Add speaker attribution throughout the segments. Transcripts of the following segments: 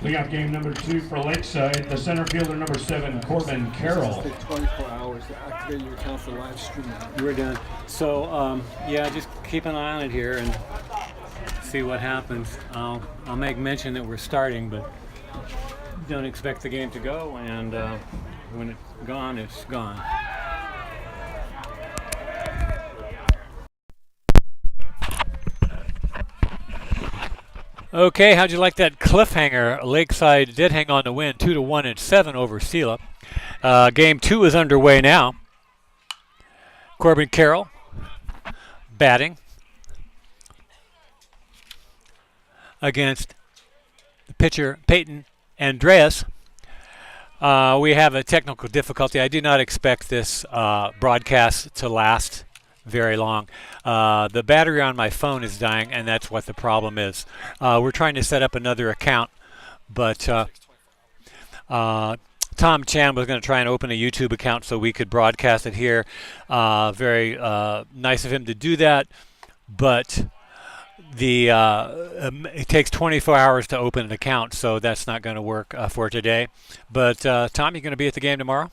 Speaker 1: We got game number 2 for Lakeside. The center fielder number 7, Corbin Carroll.
Speaker 2: It takes 24 hours to activate your account for live streaming.
Speaker 3: We're done. So yeah, just keep an eye on it here and see what happens. I'll make mention that we're starting, but don't expect the game to go. And when it's gone, it's gone. Okay, how'd you like that cliffhanger? Lakeside did hang on to win 2-1 in 7 over Selah. Game 2 is underway now. Corbin Carroll batting against the pitcher Peyton Andreas. We have a technical difficulty. I do not expect this broadcast to last very long. The battery on my phone is dying, and that's what the problem is. We're trying to set up another account, but Tom Chan was going to try and open a YouTube account so we could broadcast it here. Very nice of him to do that, but it takes 24 hours to open an account, so that's not going to work for today. But Tom, you going to be at the game tomorrow?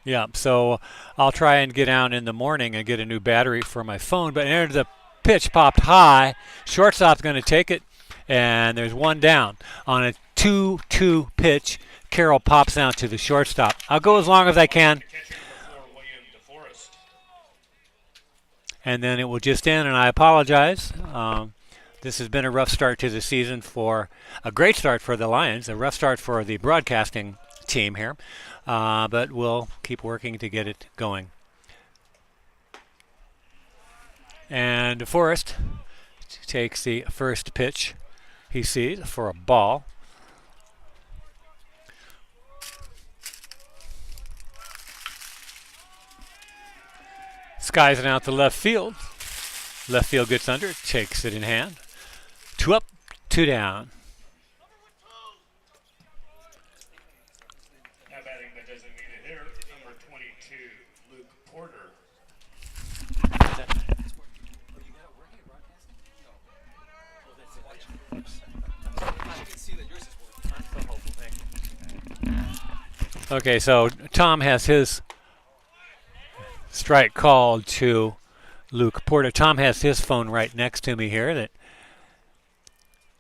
Speaker 3: Yeah, so I'll try and get down in the morning and get a new battery for my phone. But the pitch popped high. Shortstop's going to take it, and there's one down. On a 2-2 pitch, Carroll pops out to the shortstop. I'll go as long as I can. And then it will just end, and I apologize. This has been a rough start to the season a great start for the Lions, a rough start for the broadcasting team here. But we'll keep working to get it going. And Forrest takes the first pitch he sees for a ball. Skies it out to left field. Left field gets under, takes it in hand. 2 up, 2 down. Okay, so Tom has his strike called to Luke Porter. Tom has his phone right next to me here that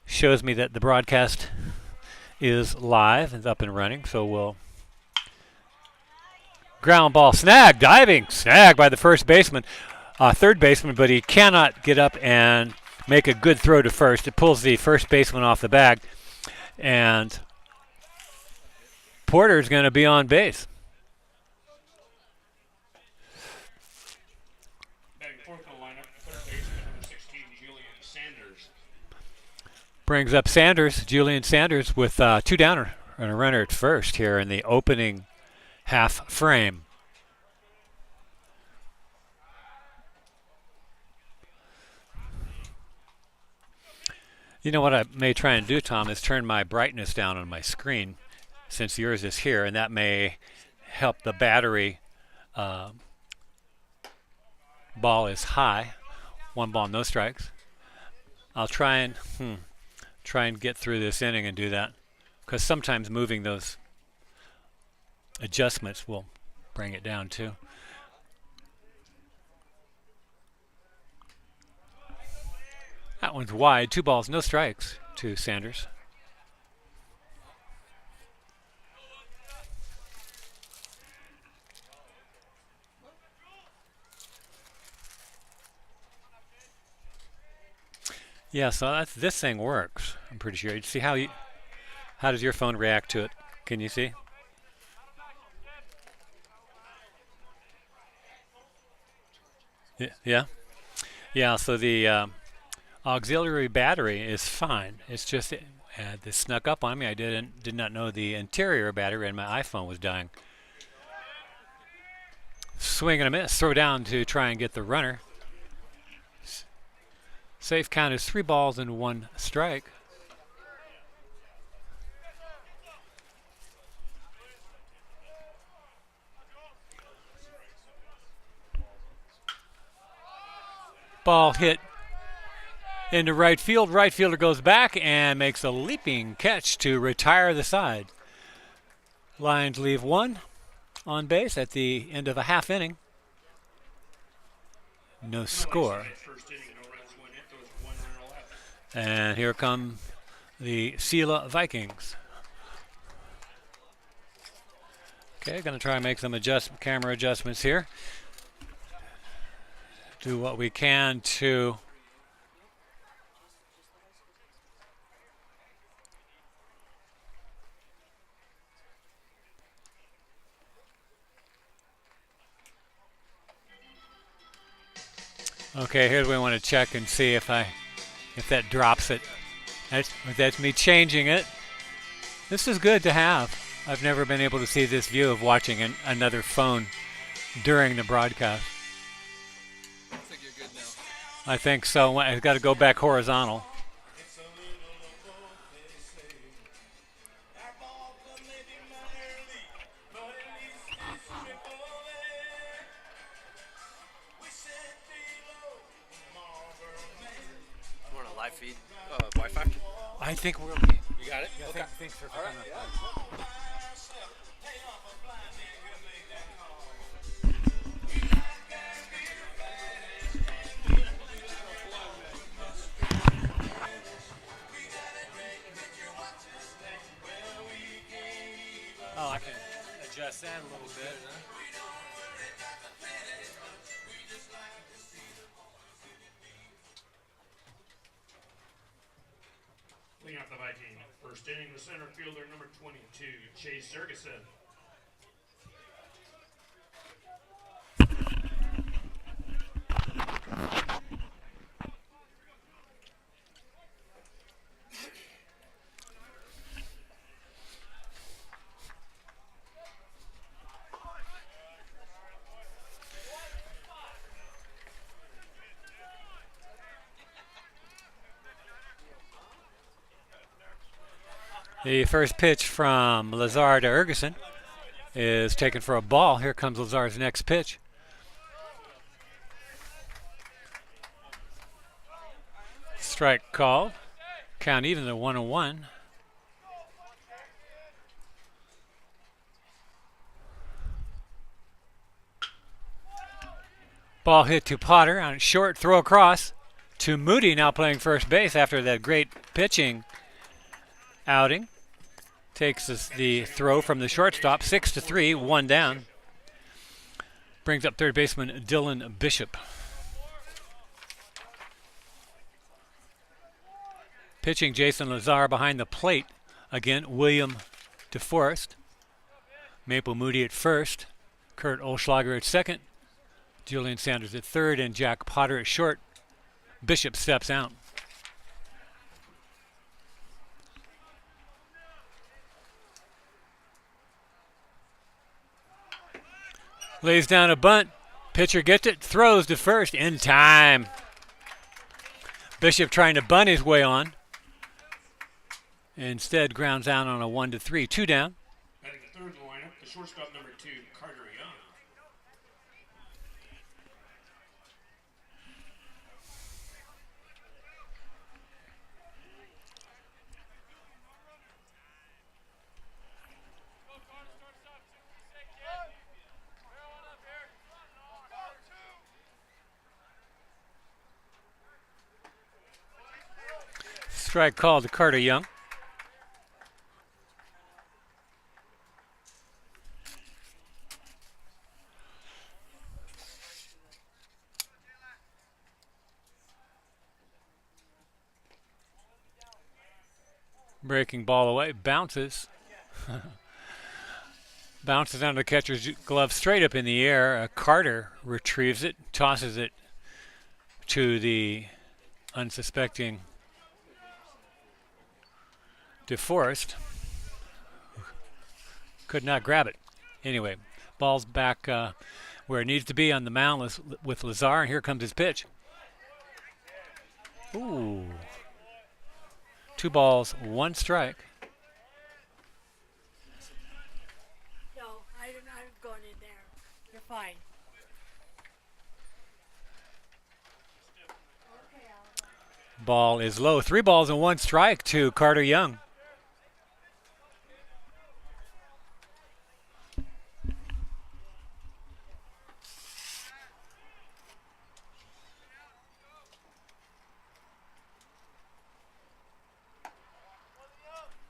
Speaker 3: shows me that the broadcast is live and up and running. So we'll ground ball snag, diving snag by the third baseman, but he cannot get up and make a good throw to first. It pulls the first baseman off the bag, and Porter's going to be on base. Brings up Julian Sanders with 2 down and a runner at first here in the opening half frame. You know what I may try and do, Tom, is turn my brightness down on my screen since yours is here, and that may help the battery. Ball is high. 1 ball, no strikes. I'll try and get through this inning and do that, because sometimes moving those adjustments will bring it down too. That one's wide. 2 balls, no strikes to Sanders. Yeah, so this thing works. I'm pretty sure. You see how does your phone react to it? Can you see? Yeah. So the auxiliary battery is fine. It's just this snuck up on me. I did not know the interior battery in my iPhone was dying. Swing and a miss. Throw down to try and get the runner. Safe count is 3 balls and 1 strike. Ball hit into right field. Right fielder goes back and makes a leaping catch to retire the side. Lions leave one on base at the end of a half inning. No score. And here come the Selah Vikings. Okay, going to try and make some camera adjustments here. Do what we can to okay, here's where we want to check and see if that drops it. That's me changing it. This is good to have. I've never been able to see this view of watching another phone during the broadcast.
Speaker 2: I think you're good now.
Speaker 3: I think so. I've got to go back horizontal.
Speaker 2: Want a live feed? Wi-Fi?
Speaker 3: I think we're okay.
Speaker 2: You got it?
Speaker 3: Yeah,
Speaker 2: Okay.
Speaker 3: thanks for
Speaker 2: All right.
Speaker 3: coming
Speaker 2: Yeah.
Speaker 3: up. Oh, I can adjust that a little bit.
Speaker 1: Leading off the Viking, first inning, the center fielder, number 22, Chase Ferguson.
Speaker 3: The first pitch from Lazar to Ferguson is taken for a ball. Here comes Lazar's next pitch. Strike called. Count even to 1-1. Ball hit to Potter on short, throw across to Moody, now playing first base after that great pitching outing. Takes the throw from the shortstop, 6-3, one down. Brings up third baseman Dylan Bishop. Pitching Jason Lazar behind the plate. Again, William DeForest. Maple Moody at first. Kurt Olschlager at second. Julian Sanders at third, and Jack Potter at short. Bishop steps out. Lays down a bunt. Pitcher gets it, throws to first in time. Bishop trying to bunt his way on. Instead, grounds out on a 1-3, two down.
Speaker 1: Batting the third in the lineup, the shortstop, number 2, Carter Young.
Speaker 3: Strike called to Carter Young. Breaking ball away, bounces. Bounces under the catcher's glove straight up in the air. Carter retrieves it, tosses it to the unsuspecting DeForest. Could not grab it. Anyway, ball's back where it needs to be on the mound with Lazar, and here comes his pitch. Ooh. 2 balls, 1 strike.
Speaker 4: No, I'm going in there. You're fine.
Speaker 3: Ball is low. 3 balls and 1 strike to Carter Young.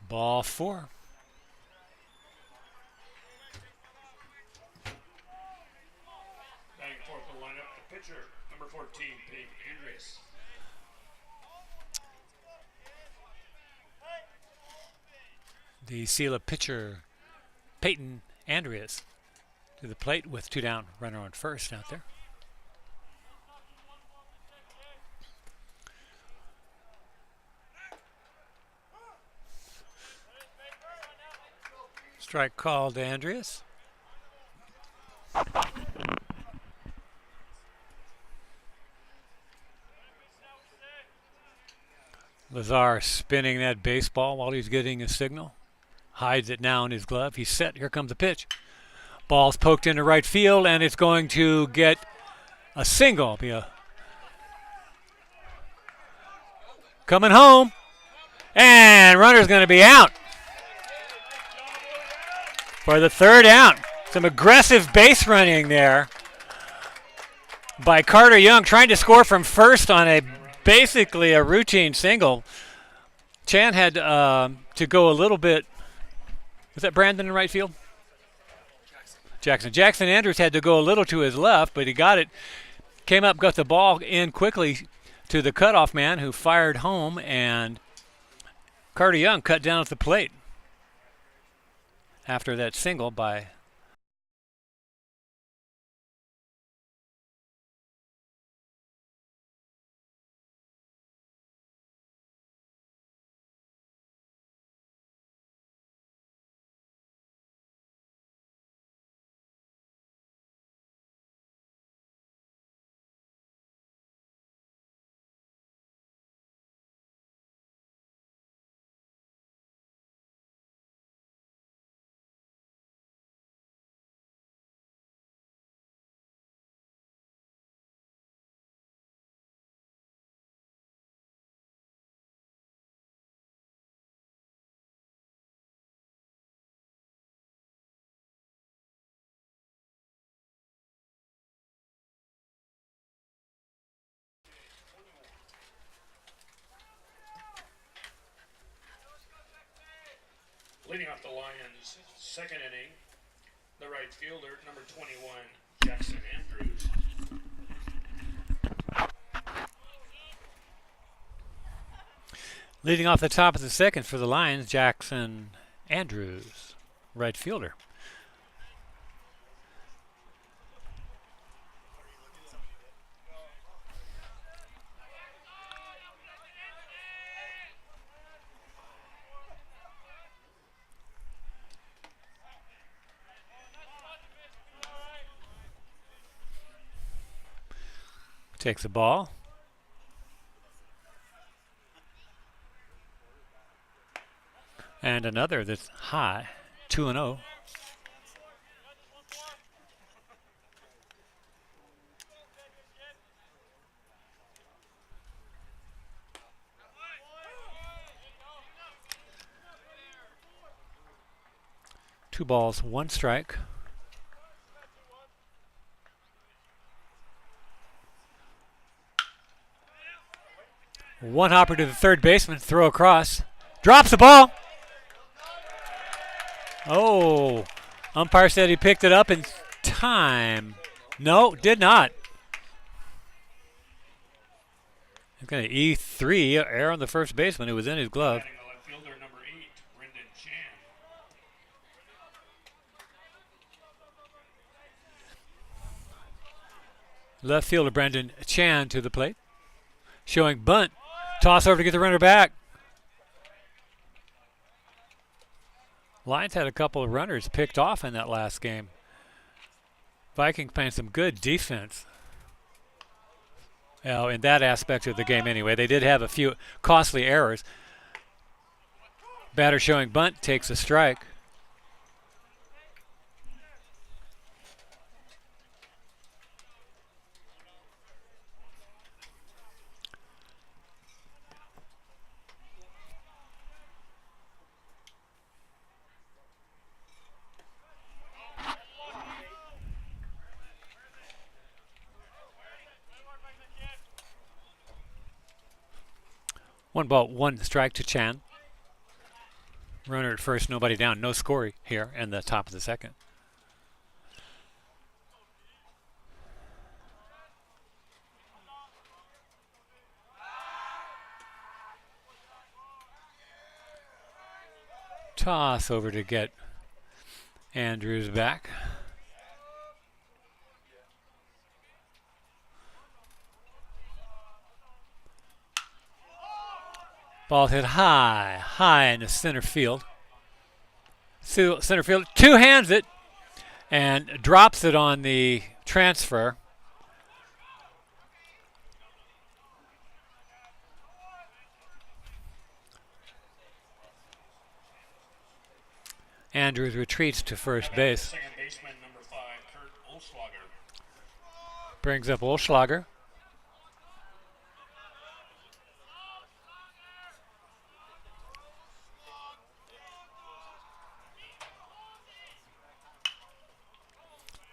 Speaker 3: Ball 4.
Speaker 1: Batting fourth will line up the pitcher, number 14, Peyton Andreas.
Speaker 3: The Selah pitcher, Peyton Andreas, to the plate with 2 down. Runner on first out there. Strike called to Andreas. Lazar spinning that baseball while he's getting a signal. Hides it now in his glove. He's set. Here comes the pitch. Ball's poked into right field, and it's going to get a single. Coming home. And runner's going to be out for the 3rd out. Some aggressive base running there by Carter Young, trying to score from first on basically a routine single. Chan had to go a little bit. Was that Brandon in right field? Jackson Andrews had to go a little to his left, but he got it. Came up, got the ball in quickly to the cutoff man who fired home, and Carter Young cut down at the plate after that single by
Speaker 1: Leading off the Lions' second inning, the right fielder, number 21, Jackson Andrews.
Speaker 3: leading off the top of the second for the Lions, Jackson Andrews, right fielder. Takes the ball. And another that's high, 2-0. Two balls, 1 strike. One hopper to the third baseman, throw across. Drops the ball. Oh, umpire said he picked it up in time. No, did not. He's going to E3, error on the first baseman who was in his glove.
Speaker 1: Batting the left fielder, number 8, Brendan Chan.
Speaker 3: Left fielder Brendan Chan to the plate. Showing bunt. Toss over to get the runner back. Lions had a couple of runners picked off in that last game. Vikings playing some good defense. In that aspect of the game anyway. They did have a few costly errors. Batter showing bunt, takes a strike. 1 ball, 1 strike to Chan. Runner at first, nobody down. No score here in the top of the second. Toss over to get Andrews back. Ball hit high in the center field. Center field two-hands it and drops it on the transfer. Andrews retreats to first base.
Speaker 1: Second baseman, number 5, Kurt Olschlager.
Speaker 3: Brings up Olschlager.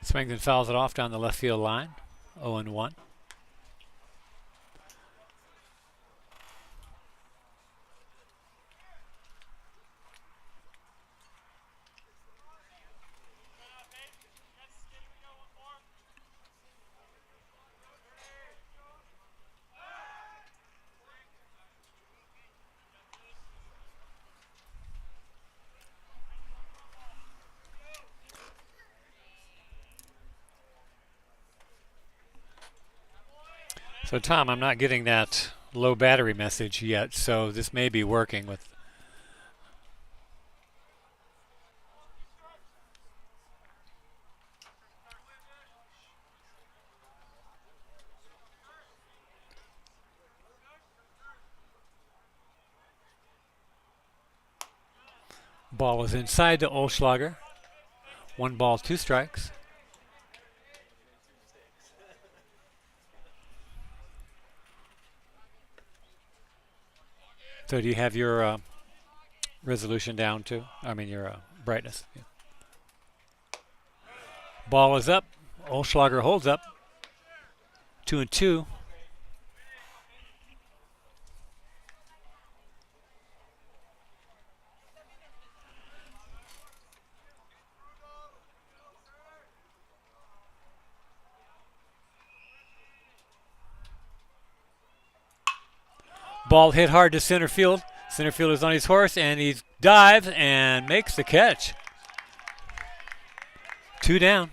Speaker 3: Swings and fouls it off down the left field line. 0-1. So Tom, I'm not getting that low battery message yet, so this may be working with. Ball is inside to Olschlager. 1 ball, 2 strikes. So do you have your resolution down too? I mean your brightness. Yeah. Ball is up. Olschlager holds up. 2-2. Ball hit hard to center field. Center field is on his horse, and he dives and makes the catch. 2 down.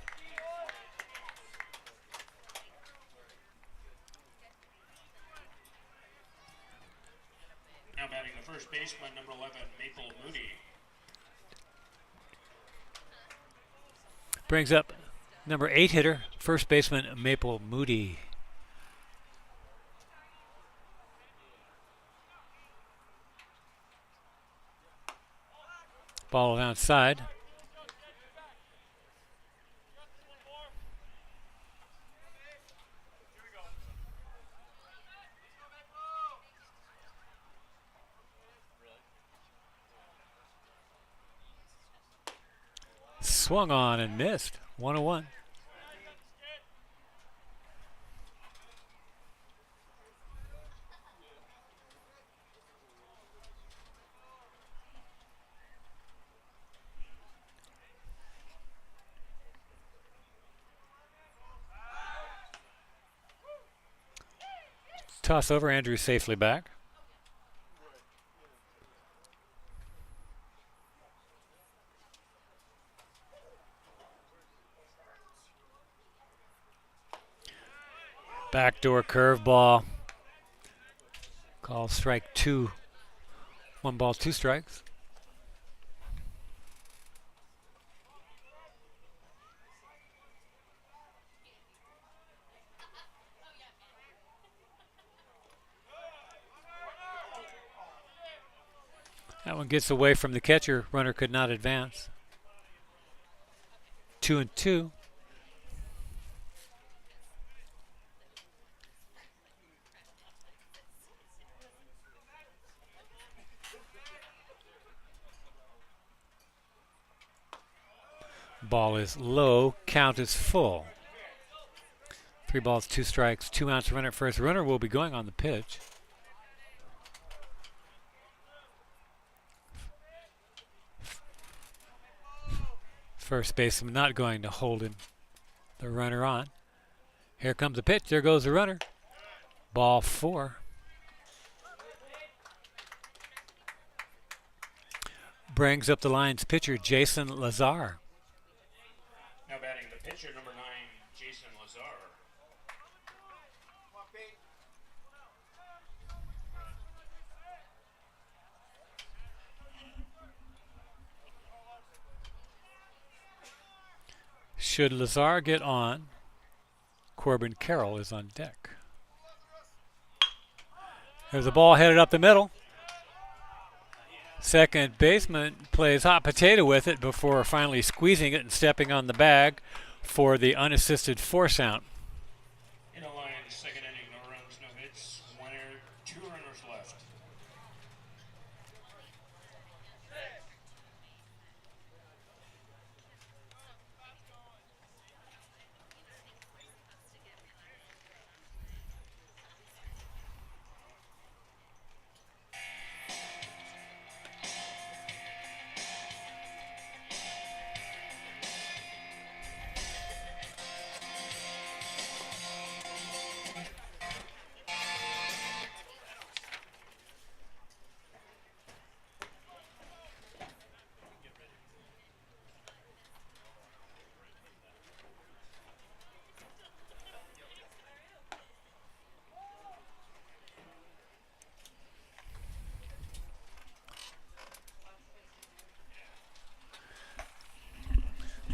Speaker 1: Now batting the first baseman, number 11, Maple Moody.
Speaker 3: Brings up number 8 hitter, first baseman Maple Moody. Ball outside. Swung on and missed. 1-1. Toss over, Andrews safely back. Backdoor curveball. Call strike 2. 1 ball, 2 strikes. That one gets away from the catcher. Runner could not advance. 2-2. Ball is low. Count is full. 3 balls, 2 strikes, 2 outs. Runner at first. Runner will be going on the pitch. First baseman not going to hold him. The runner on. Here comes the pitch. There goes the runner. Ball 4. Brings up the Lions pitcher, Jason Lazar.
Speaker 1: Now batting the pitcher, number 9, Jason Lazar.
Speaker 3: Should Lazar get on, Corbin Carroll is on deck. There's a ball headed up the middle. Second baseman plays hot potato with it before finally squeezing it and stepping on the bag for the unassisted force out.
Speaker 1: In a Lions second inning, no runs, no hits, 1 error, 2 runners left.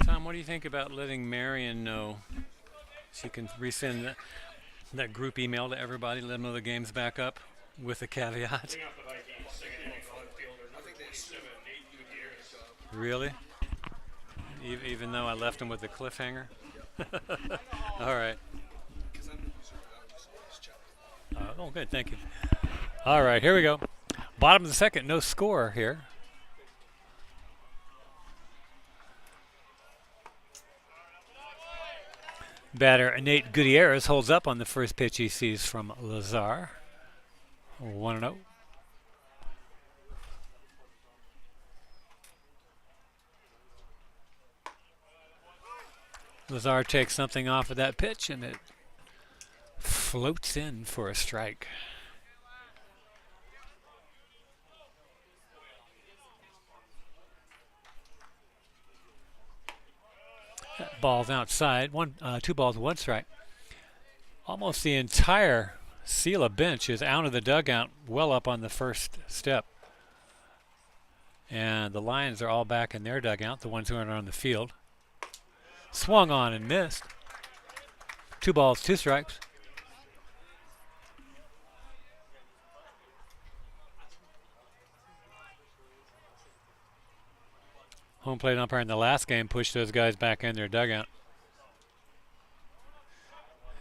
Speaker 3: Tom, what do you think about letting Marion know she can resend that group email to everybody, let them know the game's back up with a caveat?
Speaker 1: Leading off the Vikings, second inning, left fielder, number 27, Nate Gutierrez.
Speaker 3: Really? Even though I left him with the cliffhanger? All right. Oh, good. Thank you. All right, here we go. Bottom of the second, no score here. Batter Nate Gutierrez holds up on the first pitch he sees from Lazar. 1-0. Lazar takes something off of that pitch and it floats in for a strike. That ball's outside. 2 balls, 1 strike. Almost the entire Selah bench is out of the dugout, well up on the first step. And the Lions are all back in their dugout, the ones who aren't on the field. Swung on and missed. 2 balls, 2 strikes. Home plate umpire in the last game pushed those guys back in their dugout.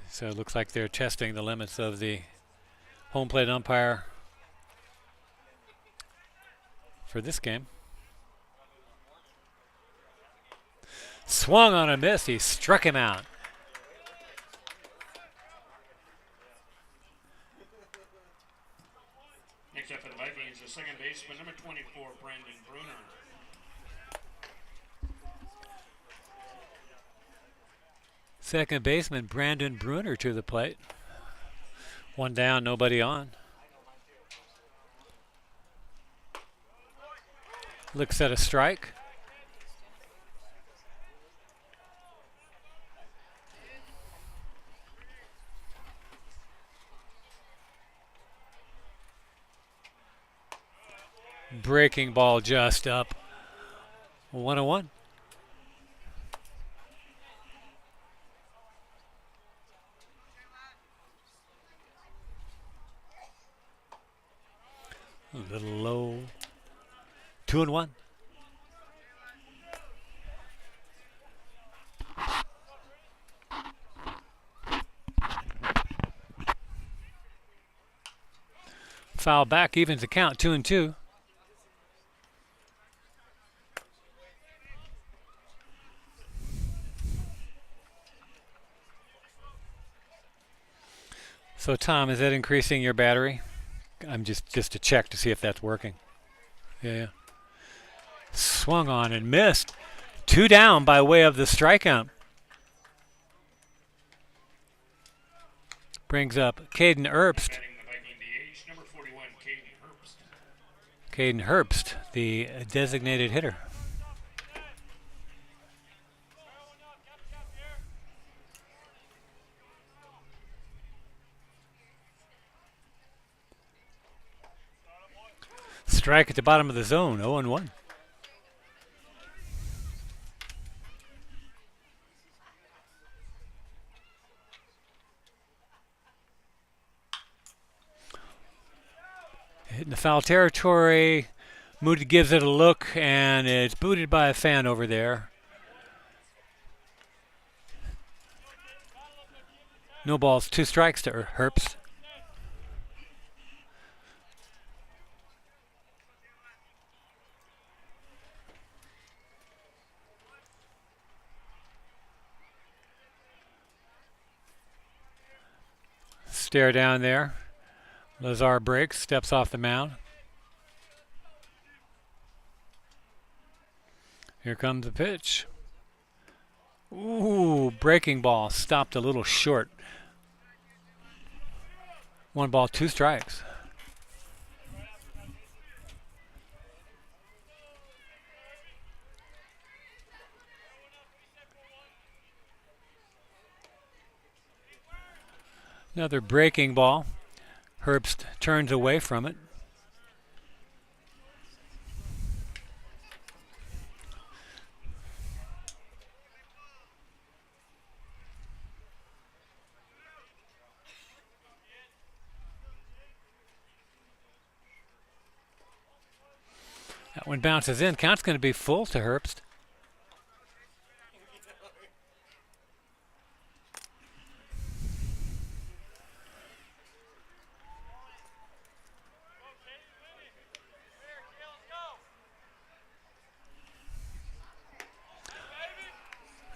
Speaker 3: So it looks like they're testing the limits of the home plate umpire for this game. Swung on a miss. He struck him out.
Speaker 1: Next up for the Vikings, the second baseman, number 24, Brandon Bruner.
Speaker 3: Second baseman Brandon Bruner to the plate. 1 down, nobody on. Looks at a strike. Breaking ball just up. 1-1. A little low. 2-1. Foul back, evens the count, 2-2. So Tom, is that increasing your battery? I'm just to check to see if that's working. Yeah. Swung on and missed. 2 down by way of the strikeout. Brings up Caden Herbst.
Speaker 1: Batting the Viking DH, number 41, Caden Herbst.
Speaker 3: Caden Herbst, the designated hitter. Strike at the bottom of the zone, 0-1. Hitting the foul territory. Moody gives it a look, and it's booted by a fan over there. No balls, 2 strikes to Herbst. Stare down there. Lazar breaks, steps off the mound. Here comes the pitch. Ooh, breaking ball, stopped a little short. 1 ball, 2 strikes. Another breaking ball. Herbst turns away from it. That one bounces in. Count's going to be full to Herbst.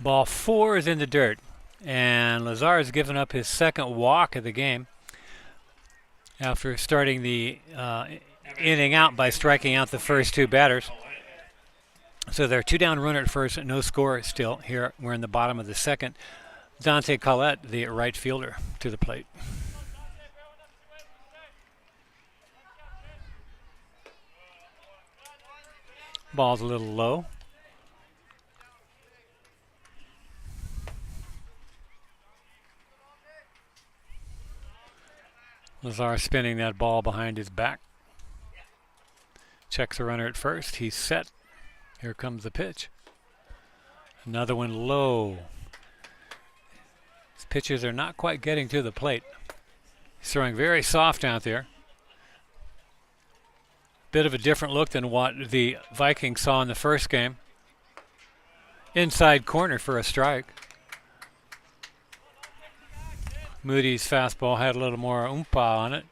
Speaker 3: Ball 4 is in the dirt, and Lazar has given up his second walk of the game after starting the inning out by striking out the first 2 batters. So they're 2 down, runner at first, no score still. Here we're in the bottom of the second. Dante Collette, the right fielder, to the plate. Ball's a little low. Lazar spinning that ball behind his back. Checks the runner at first. He's set. Here comes the pitch. Another one low. His pitches are not quite getting to the plate. He's throwing very soft out there. Bit of a different look than what the Vikings saw in the first game. Inside corner for a strike. Moody's fastball had a little more oompa on it.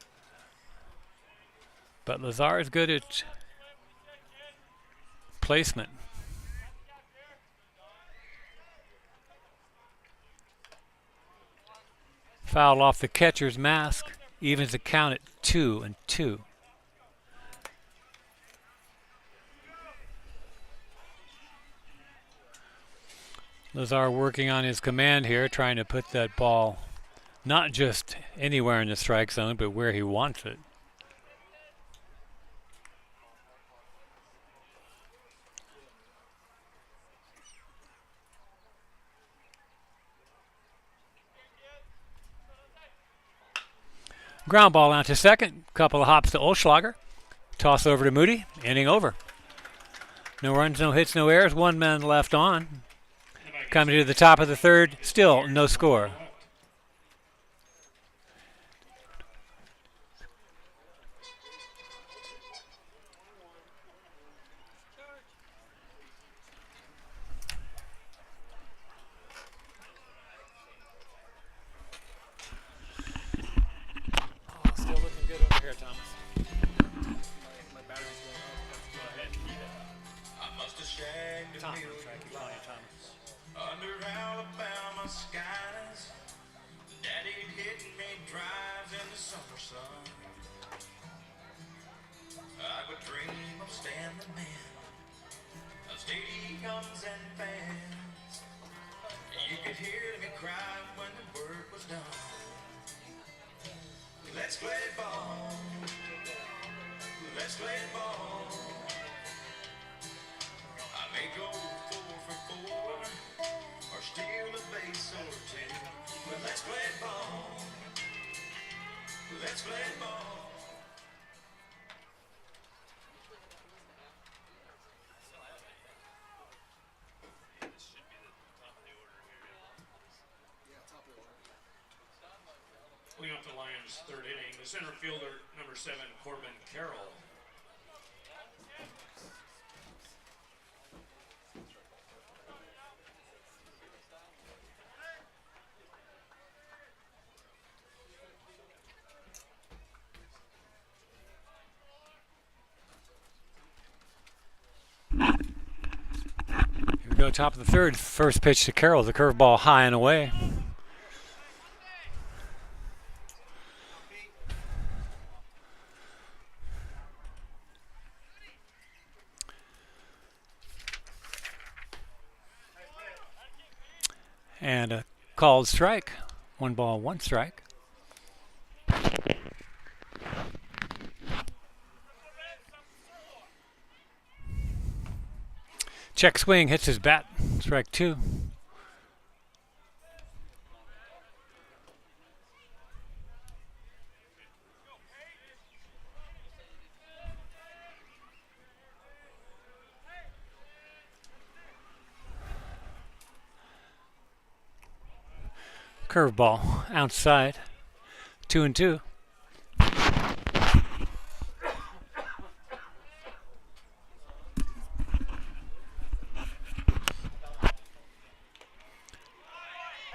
Speaker 3: But Lazar is good at placement. Foul off the catcher's mask. Evens the count at 2-2. Lazar working on his command here, trying to put that ball not just anywhere in the strike zone, but where he wants it. Ground ball out to second. Couple of hops to Olschlager. Toss over to Moody. Inning over. No runs, no hits, no errors. 1 man left on. Coming to the top of the third. Still no score.
Speaker 5: Stadiums and fans, you could hear me cry when the work was done. Let's play ball. Let's play ball. I may go 4 for 4 or steal a base or two, but let's play ball. Let's play ball.
Speaker 1: Leading off the Lions' third inning, the center fielder, number 7, Corbin Carroll.
Speaker 3: Here we go, top of the third. First pitch to Carroll, the curveball high and away. And a called strike. 1 ball, 1 strike. Check swing, hits his bat. Strike 2. Curveball outside. 2-2.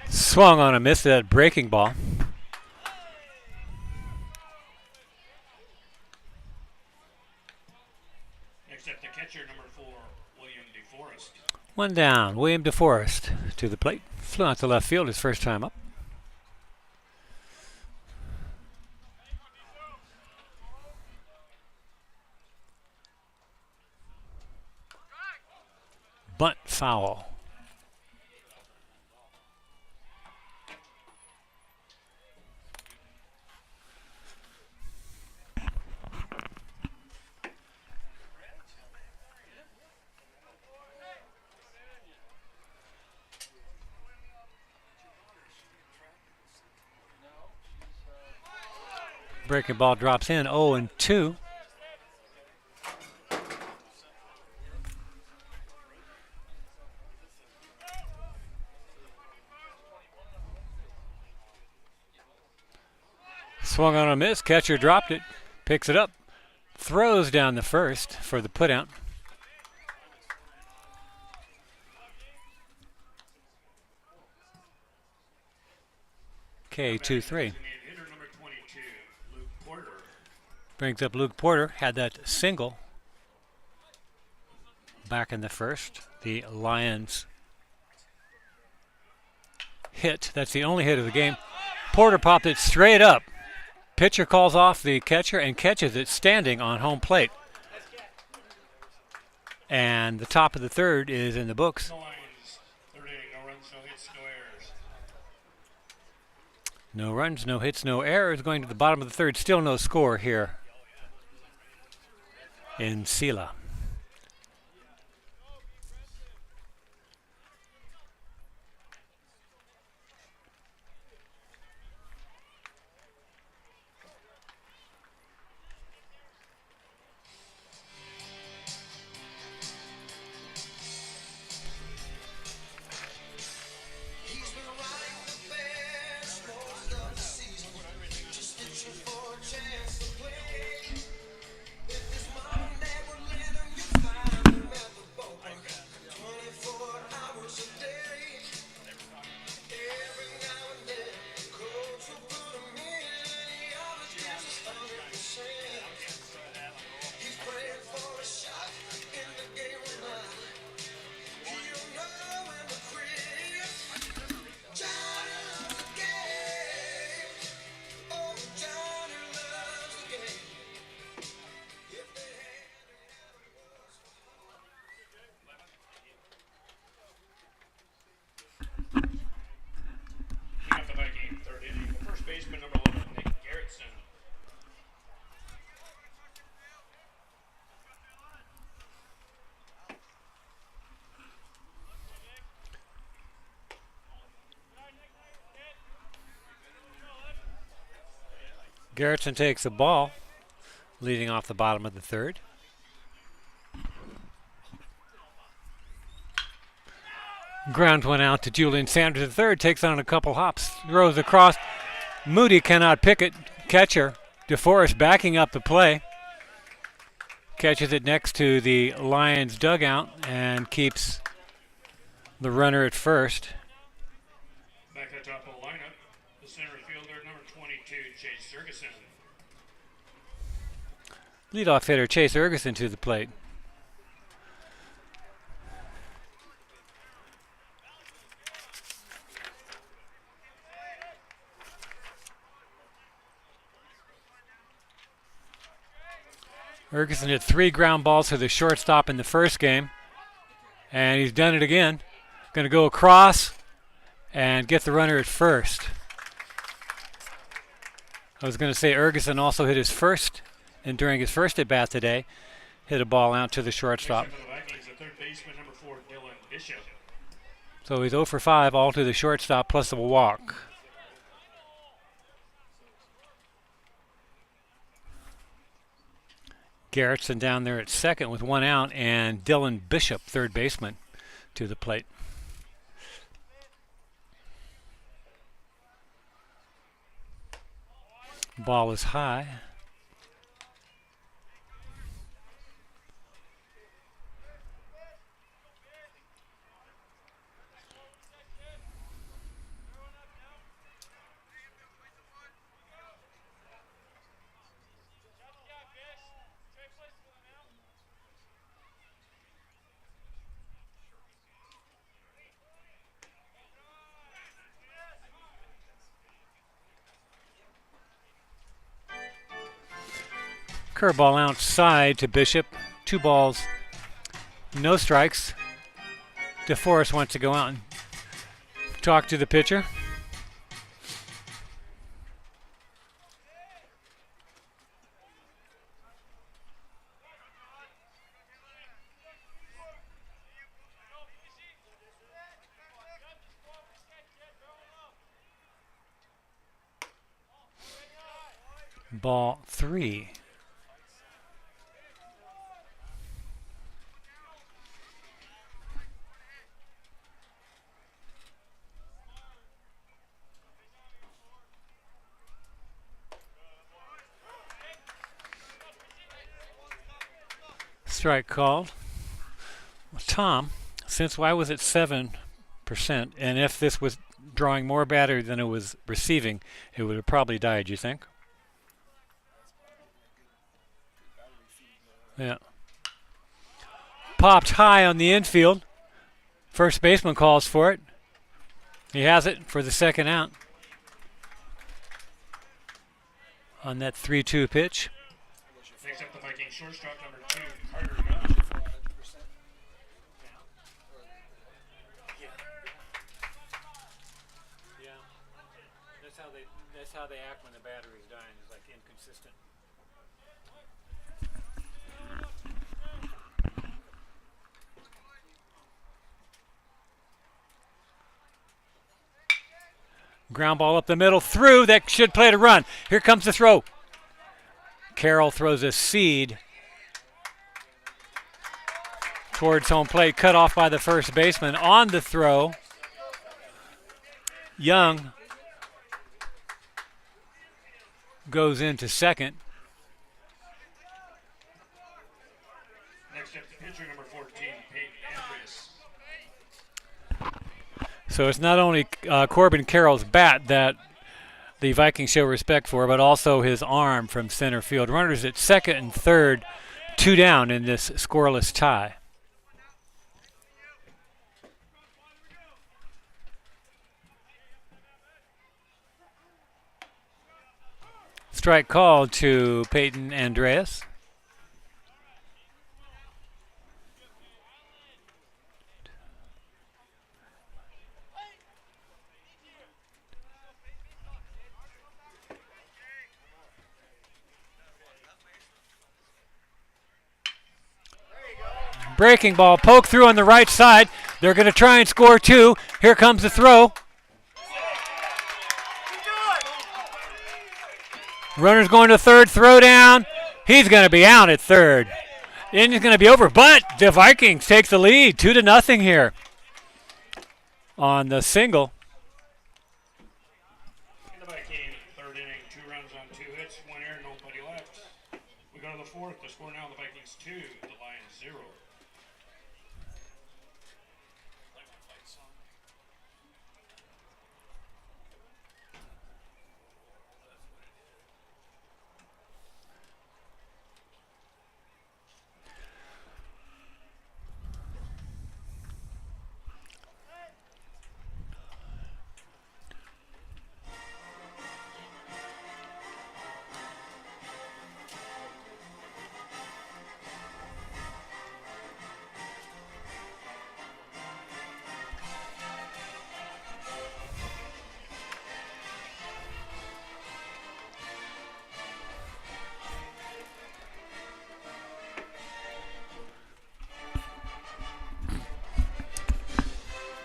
Speaker 3: Swung on a miss, that breaking ball.
Speaker 1: Next up, the catcher, number 4, William DeForest.
Speaker 3: 1 down. William DeForest to the plate. Flew out to left field his first time up. Bunt foul. Breaking ball drops in, 0-2. Swung on a miss, catcher dropped it, picks it up, throws down the first for the putout. K2-3. Brings up Luke Porter, had that single back in the first. The Lions hit, that's the only hit of the game. Porter popped it straight up. Pitcher calls off the catcher and catches it standing on home plate. And the top of the third is in the books.
Speaker 1: No Lions, third inning, no runs, no hits, no errors.
Speaker 3: No runs, no hits, no errors. Going to the bottom of the third, still no score here in Selah. Garrettson takes the ball, leading off the bottom of the third. Ground one out to Julian Sanders. The third takes on a couple hops, throws across. Moody cannot pick it. Catcher DeForest backing up the play. Catches it next to the Lions dugout and keeps the runner at first.
Speaker 1: Back at top of the lineup, the center fielder, number 22, Chase Ferguson.
Speaker 3: Leadoff hitter Chase Ferguson to the plate. Ferguson hit 3 ground balls to the shortstop in the first game, and he's done it again. Going to go across and get the runner at first. I was going to say Ferguson also hit his first, and during his first at bat today, hit a ball out to the shortstop.
Speaker 1: For the Vikings, the third baseman, number 4, Dylan Bishop.
Speaker 3: So he's 0 for 5, all to the shortstop plus a walk. Garrettson down there at second with 1 out, and Dylan Bishop, third baseman, to the plate. Ball is high. Curveball outside to Bishop. 2 balls, no strikes. DeForest wants to go out and talk to the pitcher. Ball 3. Strike called. Well, Tom, since why was it 7%? And if this was drawing more batter than it was receiving, it would have probably died, you think? Yeah. Popped high on the infield. First baseman calls for it. He has it for the second out on that 3-2 pitch.
Speaker 1: Next up, the Viking shortstop, number 2, Carter Young.
Speaker 3: Yeah, that's how they act when the battery's dying. It's like inconsistent. Ground ball up the middle, through. That should play to run. Here comes the throw. Carroll throws a seed towards home plate, cut off by the first baseman. On the throw, Young goes into second.
Speaker 1: Next up, the pitcher, number 14, Peyton Andrews.
Speaker 3: So it's not only Corbin Carroll's bat that the Vikings show respect for, but also his arm from center field. Runners at second and third, 2 down in this scoreless tie. Strike called to Peyton Andreas. Breaking ball, poke through on the right side. They're going to try and score 2. Here comes the throw. Runner's going to third, throw down. He's going to be out at third. Inning's going to be over, but the Vikings take the lead, 2-0 here on the single.
Speaker 1: In the Viking third inning, 2 runs on 2 hits, 1 error, nobody left. We go to the fourth. The score now: the Vikings 2, the Lions 0.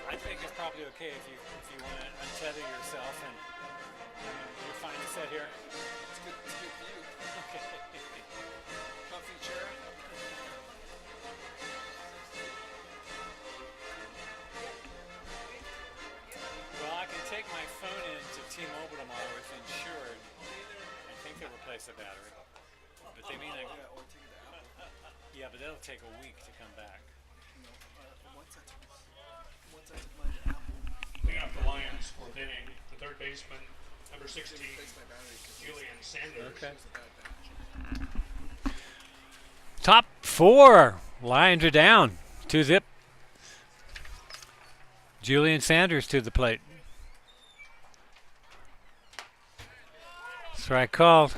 Speaker 3: I think it's probably okay if you want to untether yourself and you're fine to sit here.
Speaker 2: It's good for you.
Speaker 3: Okay.
Speaker 2: Comfy chair.
Speaker 3: Well, I can take my phone in to T-Mobile tomorrow with insured. I think they'll replace the battery. But they mean like,
Speaker 2: Yeah, or take it to Apple.
Speaker 3: yeah, but that'll take a week to come back.
Speaker 2: No, once I took mine to Apple,
Speaker 1: Leading off the Lions, fourth inning, the third baseman, number 16,
Speaker 2: they replaced my battery because
Speaker 1: Julian Sanders.
Speaker 3: Okay.
Speaker 2: it was a bad batch.
Speaker 3: Top 4. Lions are down. 2-0. Julian Sanders to the plate. Strike called.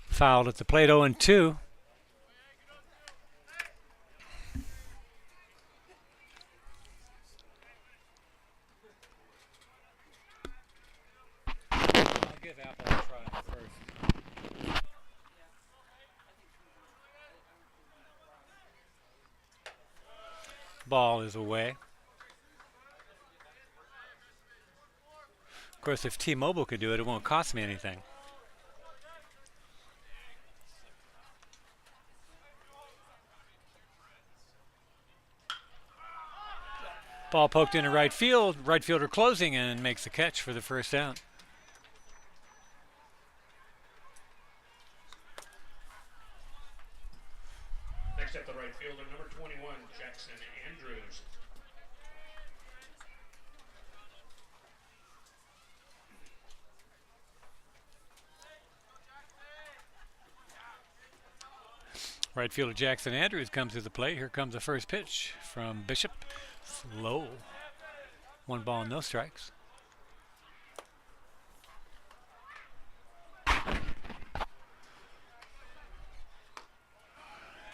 Speaker 3: Fouled at the plate, 0-2. I'll give Apple a try first. Ball is away. Of course, if T-Mobile could do it, it won't cost me anything. Ball poked into right field. Right fielder closing and makes the catch for the first out.
Speaker 1: Next up, the right fielder, number 21, Jackson Andrews.
Speaker 3: Right fielder Jackson Andrews comes to the plate. Here comes the first pitch from Bishop. Low. 1 ball, no strikes.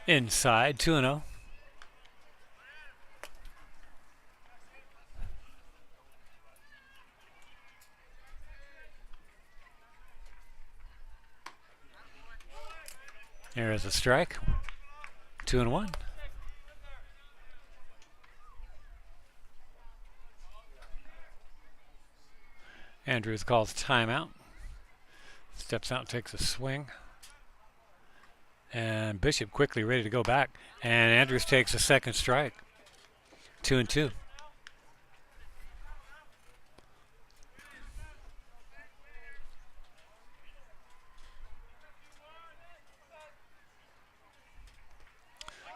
Speaker 3: Inside, 2-0. There is a strike. 2-1. Andrews calls timeout. Steps out, takes a swing. And Bishop quickly ready to go back. And Andrews takes a second strike. 2-2.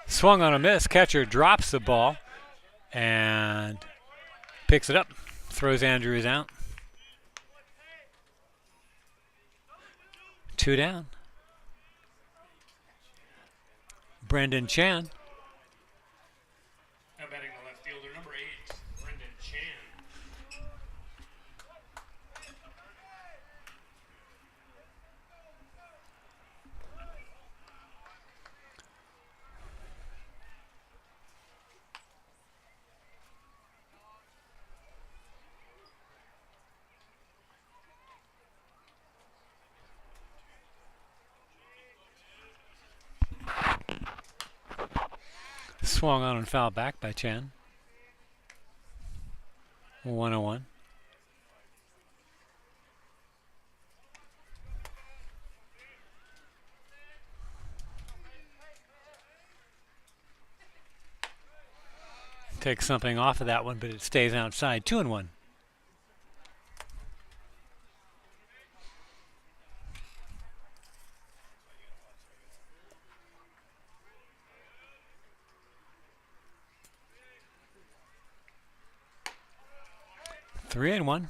Speaker 3: Swung on a miss. Catcher drops the ball and picks it up. Throws Andrews out. 2 down. Brendan Chan.
Speaker 1: Now batting the left fielder, number 8, Brendan Chan.
Speaker 3: Swung on and fouled back by Chen. 101. Take something off of that one, but it stays outside. 2-1. Three and one.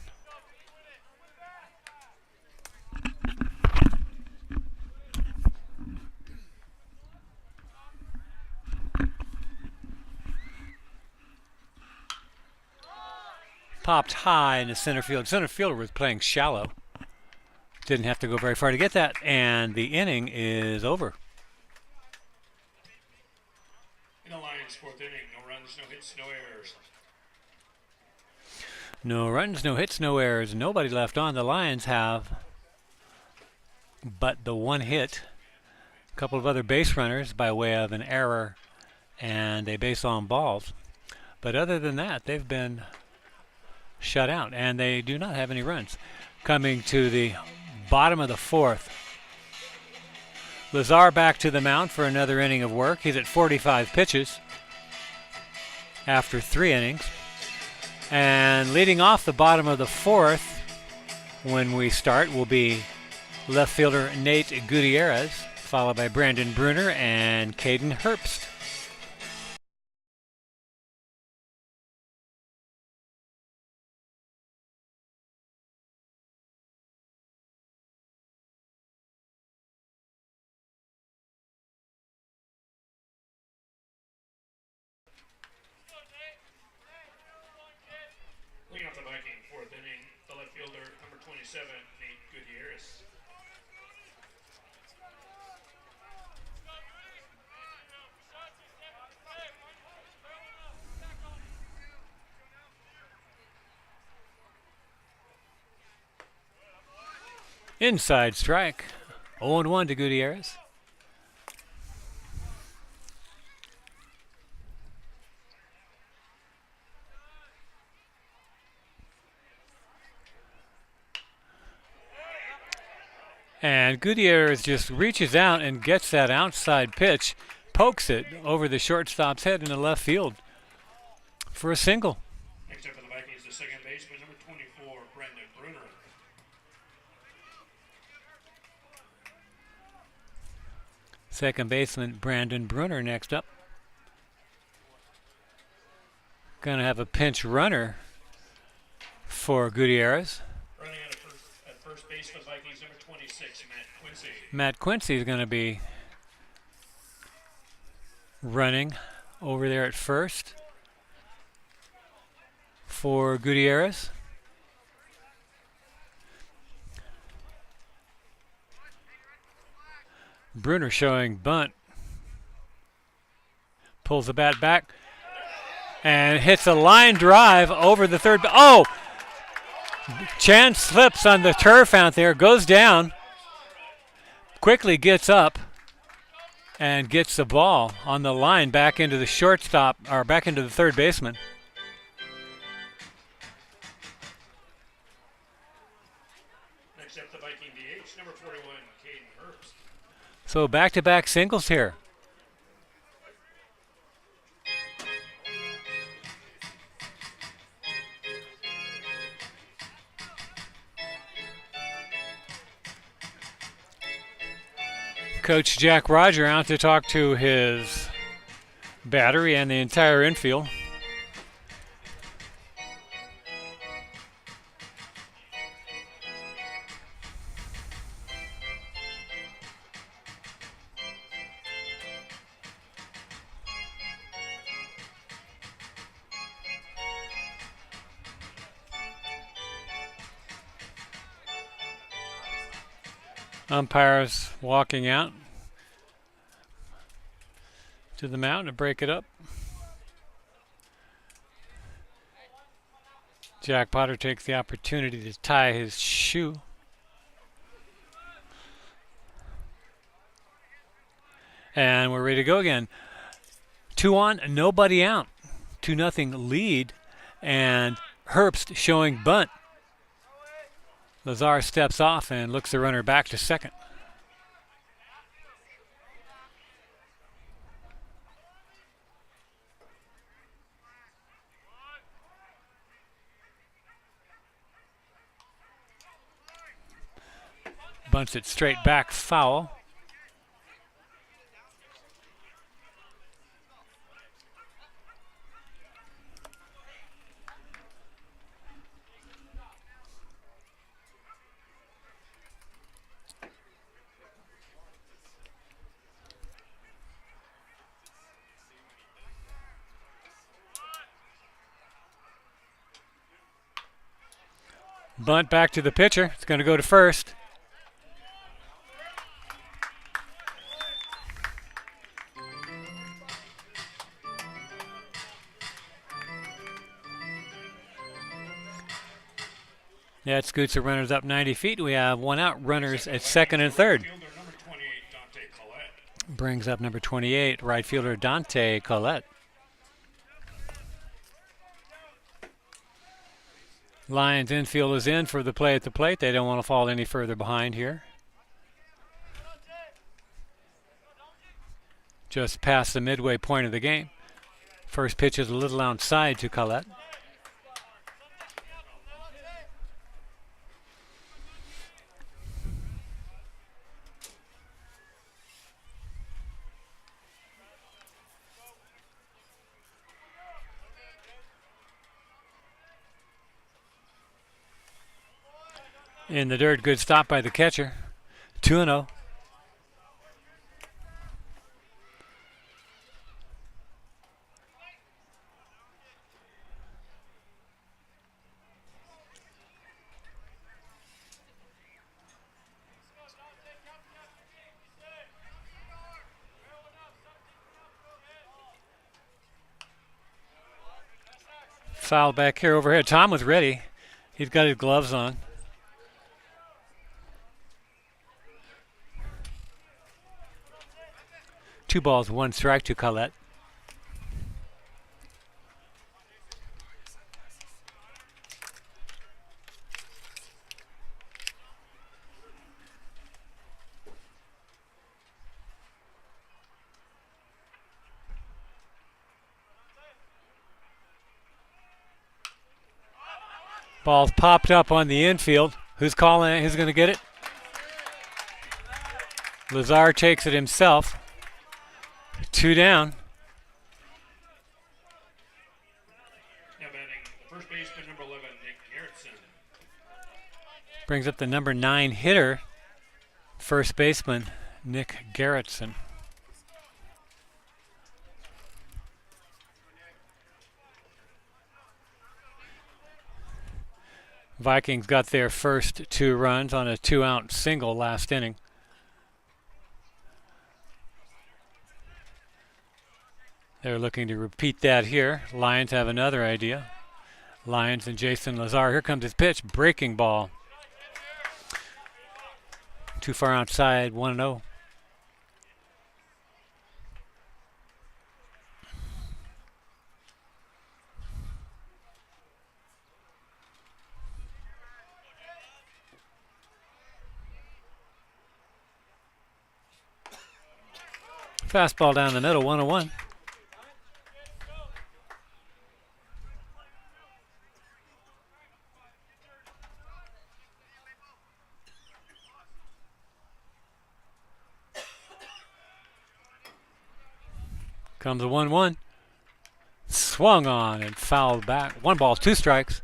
Speaker 3: Popped high in the center field. Center fielder was playing shallow. Didn't have to go very far to get that, and the inning is over.
Speaker 1: In the Lions' fourth inning, no runs, no hits, no errors.
Speaker 3: No runs, no hits, no errors. Nobody left on. The Lions have but the one hit. A couple of other base runners by way of an error and a base on balls. But other than that, they've been shut out, and they do not have any runs. Coming to the bottom of the fourth. Lazar back to the mound for another inning of work. He's at 45 pitches after 3 innings. And leading off the bottom of the fourth when we start will be left fielder Nate Gutierrez, followed by Brandon Bruner and Caden Herbst.
Speaker 1: Leading off the Viking fourth inning, the left fielder, number 27, Nate Gutierrez.
Speaker 3: Inside strike. 0-1 to Gutierrez. And Gutierrez just reaches out and gets that outside pitch, pokes it over the shortstop's head in the left field for a single.
Speaker 1: Next up for the Vikings, the second baseman, number 24, Brandon Bruner.
Speaker 3: Second baseman Brandon Bruner next up. Going to have a pinch runner for Gutierrez.
Speaker 1: Running at first base for the Vikings, number 26, Matt Quincy.
Speaker 3: Matt Quincy is going to be running over there at first for Gutierrez. Bruner showing bunt. Pulls the bat back and hits a line drive over the third. Oh! Chan slips on the turf out there, goes down, quickly gets up, and gets the ball on the line back into the shortstop, or back into the third baseman.
Speaker 1: Next up, the Viking DH, number 41, Caden Herbst.
Speaker 3: So back-to-back singles here. Coach Jack Roger out to talk to his battery and the entire infield. Umpires walking out to the mound to break it up. Jack Potter takes the opportunity to tie his shoe. And we're ready to go again. 2 on, nobody out. 2-0 lead, and Herbst showing bunt. Lazar steps off and looks the runner back to second. Bunts it straight back, foul. Bunt back to the pitcher. It's going to go to first. That scoots the runners up 90 feet. We have 1 out, runners at second and third.
Speaker 1: Fielder number 28, Dante Collette.
Speaker 3: Brings up number 28, right fielder Dante Collette. Lions infield is in for the play at the plate. They don't want to fall any further behind here. Just past the midway point of the game. First pitch is a little outside to Collette. In the dirt, good stop by the catcher. 2-0. Foul back here overhead. Tom was ready. He's got his gloves on. Two balls, 1 strike to Collette. Ball's popped up on the infield. Who's calling it? Who's going to get it? Lazar takes it himself. 2 down.
Speaker 1: Now batting first baseman number 11, Nick Garrettson.
Speaker 3: Brings up the number 9 hitter, first baseman Nick Garrettson. Vikings got their first 2 runs on a 2-out single last inning. They're looking to repeat that here. Lions have another idea. Lions and Jason Lazar. Here comes his pitch. Breaking ball. Too far outside. 1-0. Fastball down the middle. 1-1. Comes a 1-1. Swung on and fouled back. 1 ball, 2 strikes.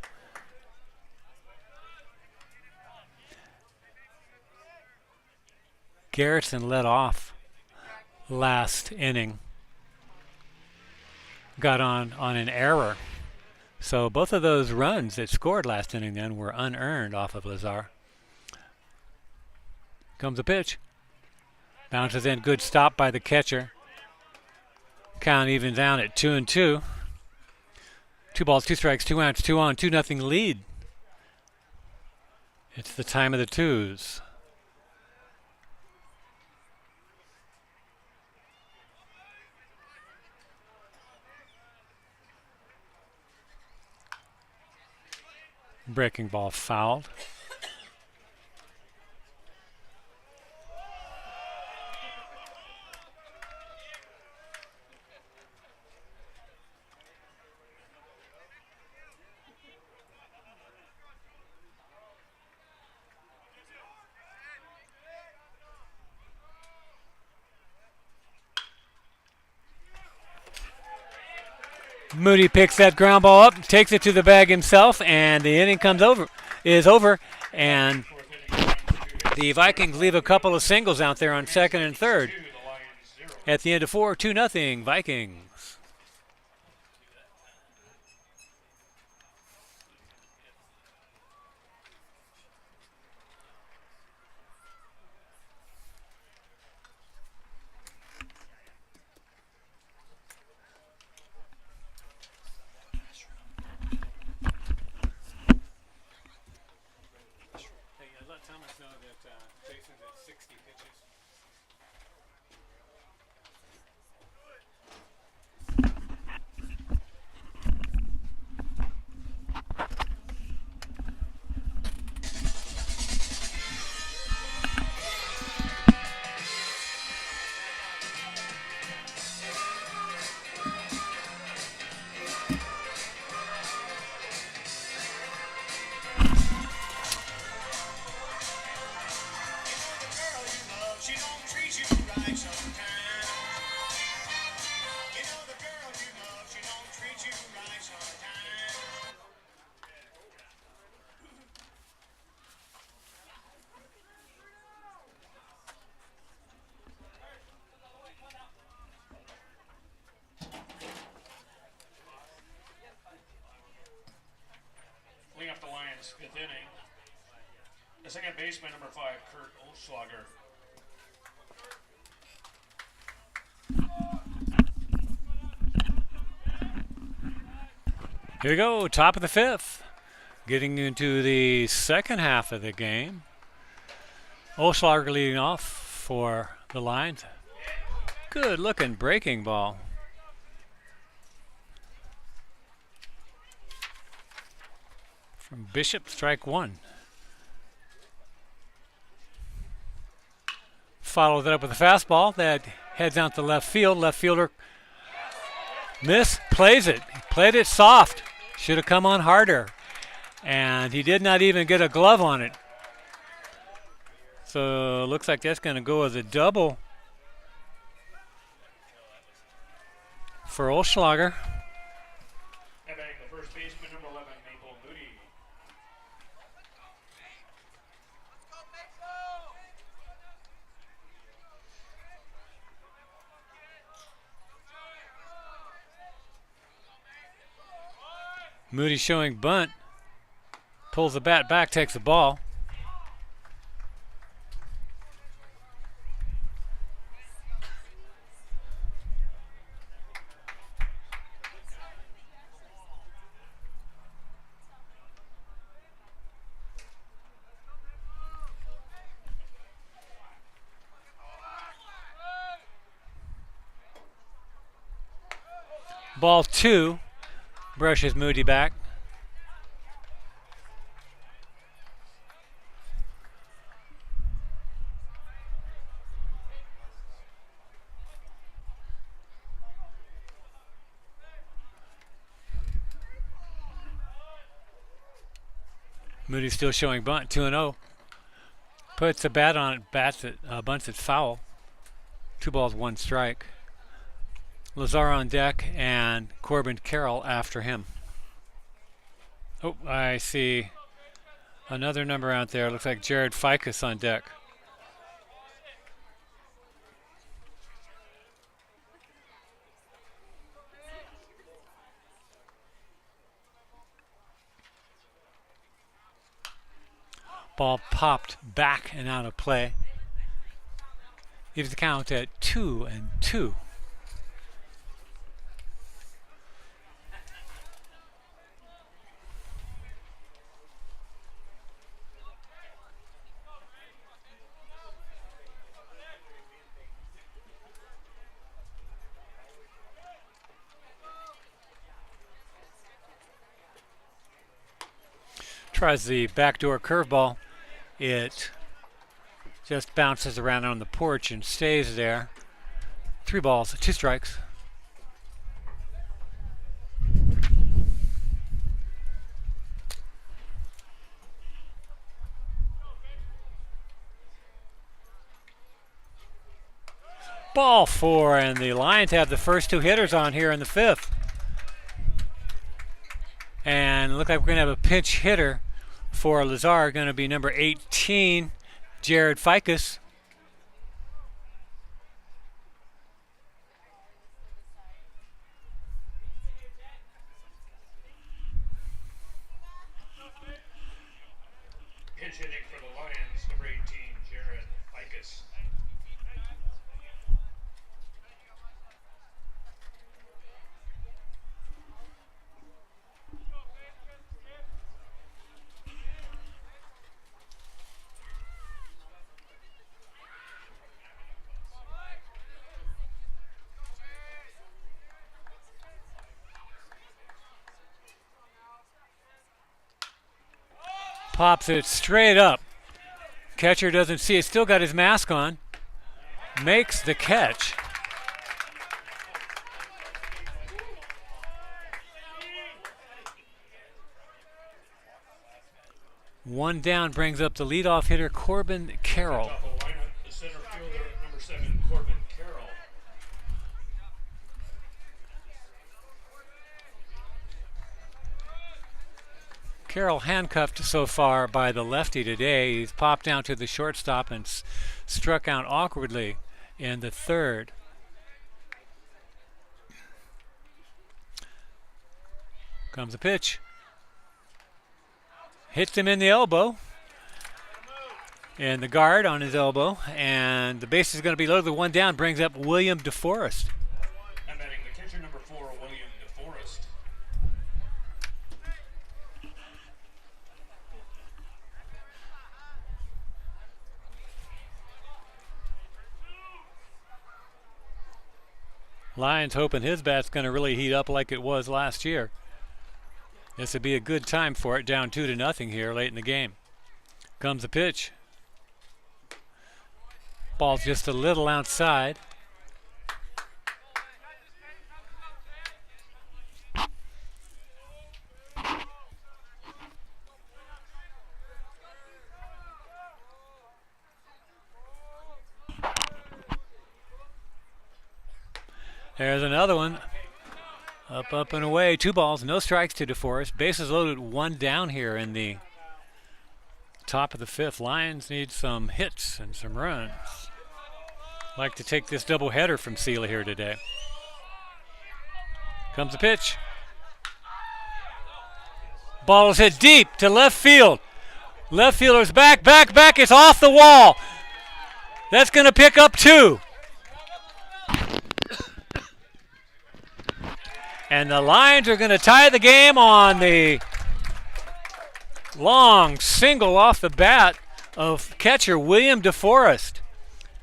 Speaker 3: Garrettson led off last inning. Got on an error. So both of those runs that scored last inning then were unearned off of Lazar. Comes a pitch. Bounces in. Good stop by the catcher. Count evens down at 2-2. 2 balls, 2 strikes, 2 outs, 2 on, 2-0 lead. It's the time of the 2s. Breaking ball fouled. Moody picks that ground ball up, takes it to the bag himself, and the inning is over, and
Speaker 1: Fourth inning, Lions 2 hits.
Speaker 3: the Vikings leave a couple of singles out there on second and third.
Speaker 1: 2, the Lions 0.
Speaker 3: At the end of 4, 2-0 Vikings. Let Thomas know that Jason's at 60 pitches.
Speaker 5: Girl you love, she don't treat you right sometimes. You know the girl you love, she don't treat you right sometimes.
Speaker 1: Leading up the Lions' 5th inning. The second baseman, number 5, Kurt Olschlager.
Speaker 3: Here we go, top of the 5th. Getting into the second half of the game. Olschlager leading off for the Lions. Good looking breaking ball. From Bishop, strike 1. Follow that up with a fastball that heads out to left field. Left fielder plays it. He played it soft. Should have come on harder. And he did not even get a glove on it. So looks like that's going to go as a double for Olschlager.
Speaker 1: And batting the first baseman, number 11, Maple Moody.
Speaker 3: Moody showing bunt. Pulls the bat back, takes the ball. Ball 2. Brushes Moody back. Moody's still showing bunt, 2-0. Puts the bat on it, bunts it foul. 2 balls, 1 strike. Lazar on deck and Corbin Carroll after him. Oh, I see another number out there. Looks like Jared Ficus on deck. Ball popped back and out of play. Leaves the count at 2-2. Tries the backdoor curveball. It just bounces around on the porch and stays there. 3 balls, 2 strikes. Ball 4, and the Lions have the first 2 hitters on here in the 5th. And look like we're going to have a pinch hitter for Lazar, going to be number 18, Jared Ficus.
Speaker 1: Pinch hitting for the Lions, number 18, Jared Ficus.
Speaker 3: Pops it straight up. Catcher doesn't see it. Still got his mask on. Makes the catch. One down brings up the leadoff hitter, Corbin Carroll.
Speaker 1: Top of the lineup, the center fielder, number 7, Corbin Carroll.
Speaker 3: Carroll handcuffed so far by the lefty today. He's popped down to the shortstop and struck out awkwardly in the 3rd. Comes a pitch. Hits him in the elbow. And the guard on his elbow. And the base is going to be loaded. The 1 down brings up William DeForest.
Speaker 1: I'm batting the catcher, number 4, William DeForest.
Speaker 3: Lions hoping his bat's going to really heat up like it was last year. This would be a good time for it, down 2-0 here late in the game. Comes the pitch. Ball's just a little outside. There's another one. Up and away. 2 balls, no strikes to DeForest. Bases loaded, 1 down here in the top of the 5th. Lions need some hits and some runs. Like to take this doubleheader from Selah here today. Comes the pitch. Ball is hit deep to left field. Left fielder's back. It's off the wall. That's going to pick up 2. And the Lions are going to tie the game on the long single off the bat of catcher William DeForest.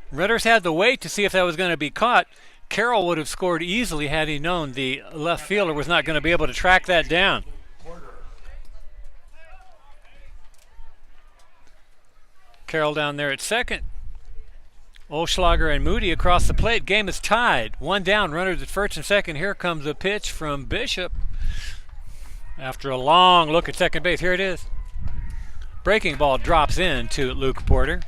Speaker 3: Ritters had to wait to see if that was going to be caught. Carroll would have scored easily had he known the left fielder was not going to be able to track that down. Carroll down there at second. Olschlager and Moody across the plate. Game is tied. 1 down. Runners at first and second. Here comes a pitch from Bishop. After a long look at second base. Here it is. Breaking ball drops in to Luke Porter.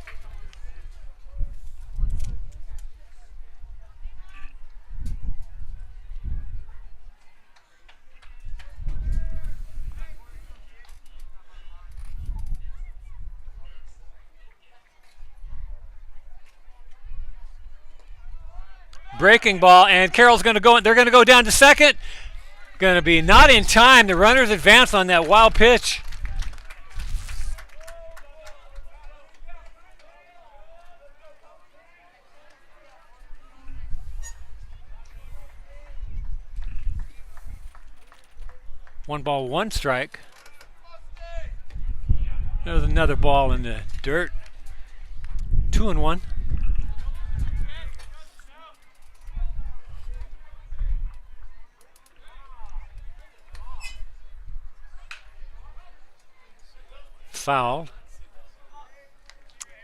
Speaker 3: Breaking ball, and Carroll's going to go. They're going to go down to second. Going to be not in time. The runners advance on that wild pitch. One ball, 1 strike. There's another ball in the dirt. 2-1. fouled.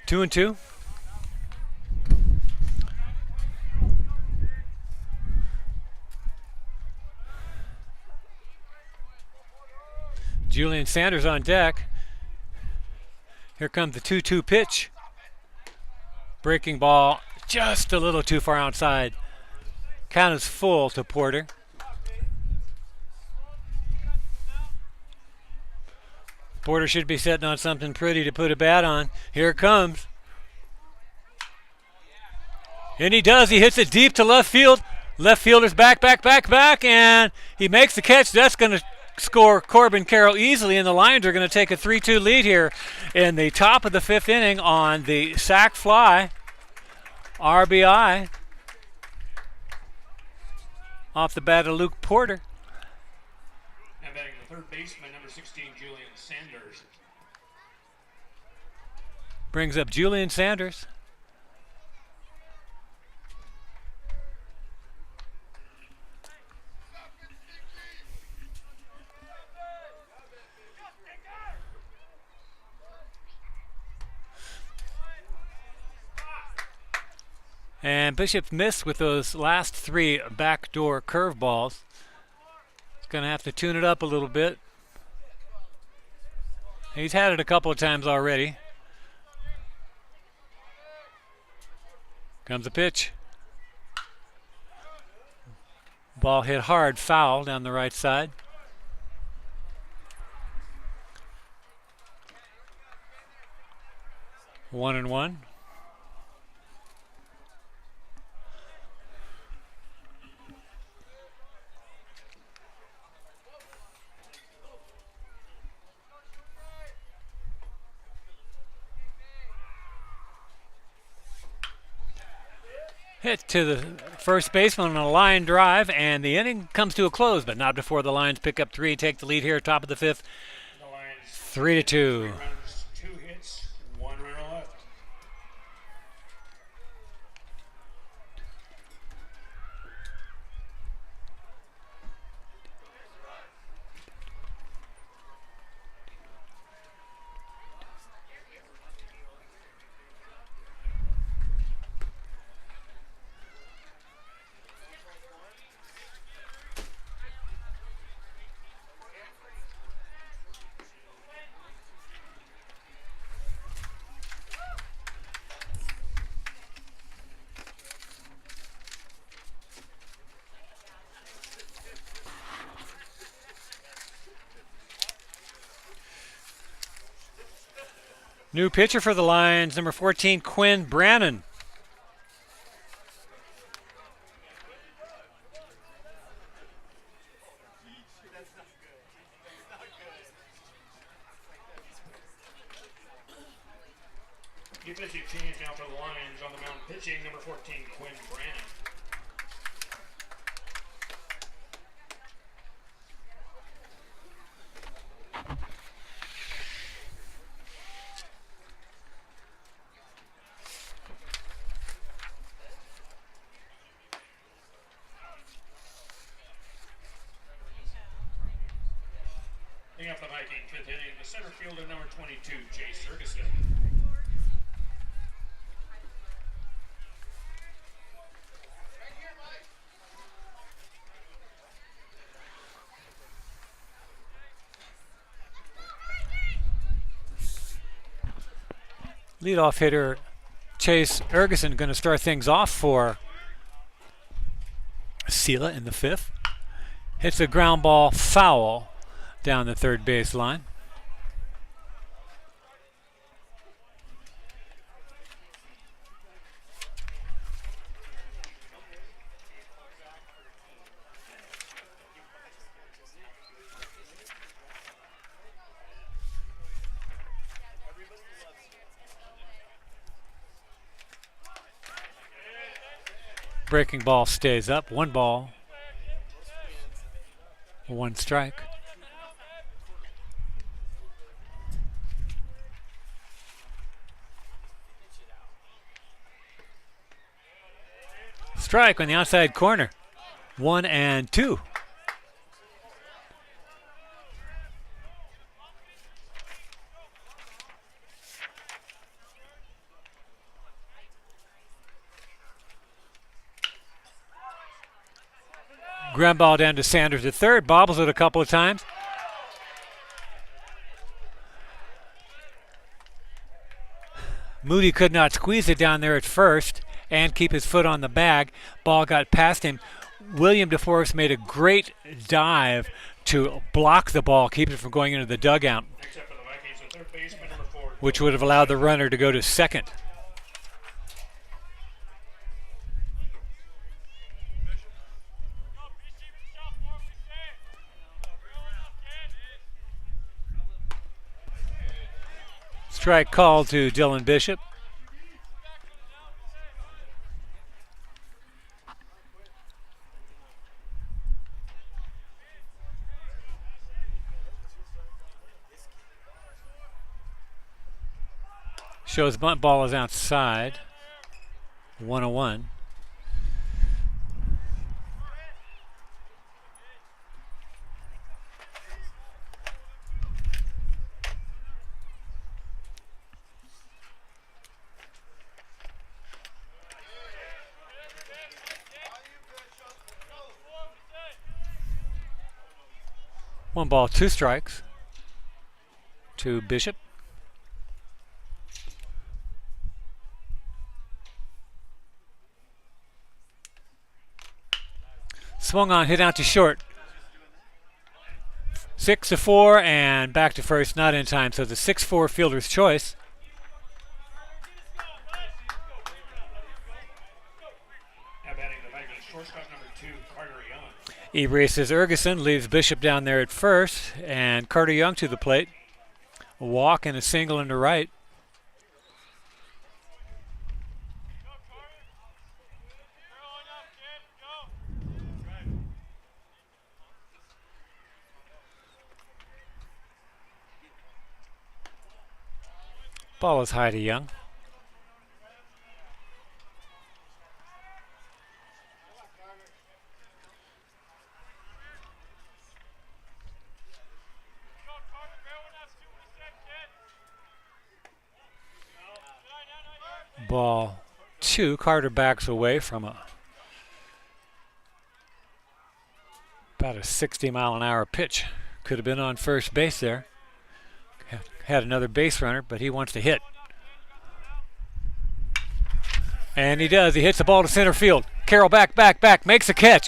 Speaker 3: 2-2. Julian Sanders on deck. Here comes the 2-2 pitch. Breaking ball just a little too far outside. Count is full to Porter. Porter should be sitting on something pretty to put a bat on. Here it comes. And he does. He hits it deep to left field. Left fielder's back, and he makes the catch. That's going to score Corbin Carroll easily, and the Lions are going to take a 3-2 lead here in the top of the 5th inning on the sac fly. RBI off the bat of Luke Porter.
Speaker 1: And batting the third baseman, number 16, Julian Sanders.
Speaker 3: Brings up Julian Sanders. And Bishop missed with those last 3 backdoor curveballs. He's going to have to tune it up a little bit. He's had it a couple of times already. Comes the pitch. Ball hit hard, foul down the right side. One and one. Hit to the first baseman on a line drive, and the inning comes to a close, but not before the Lions pick up 3, take the lead here, top of the 5th,
Speaker 1: The Lions
Speaker 3: 3-2.
Speaker 1: 3 runners, 2 hits, 1 runner left.
Speaker 3: New pitcher for the Lions, number 14, Quinn Brannon.
Speaker 1: Defensive change now for the Lions on the mound pitching, number 14, Quinn Brannon. Leading off the Viking 5th inning, the center fielder, number 22, Chase Ferguson.
Speaker 3: Leadoff hitter Chase Ferguson going to start things off for Selah in the 5th. Hits a ground ball foul down the third base line. Breaking ball stays up. 1 ball, 1 strike. Strike on the outside corner. 1-2. Ground ball down to Sanders at third. Bobbles it a couple of times. Moody could not squeeze it down there at first and keep his foot on the bag. Ball got past him. William DeForest made a great dive to block the ball, keep it from going into the dugout,
Speaker 1: Next up for the Vikings, the third baseman, number 4.
Speaker 3: which would have allowed the runner to go to second. Strike called to Dylan Bishop. Shows bunt ball is outside. 101. One ball, 2 strikes to Bishop. Swung on, hit out to short. 6-4 and back to first, not in time. So the 6-4 fielder's choice.
Speaker 1: Now batting the Vikings, shortstop number 2, Carter Young.
Speaker 3: Erases Ergeson, leaves Bishop down there at first, and Carter Young to the plate. A walk and a single into right. Ball is high to Young. Ball 2. Carter backs away from about a 60-mile-an-hour pitch. Could have been on first base there. Had another base runner, but he wants to hit. And he does. He hits the ball to center field. Carroll back, makes a catch.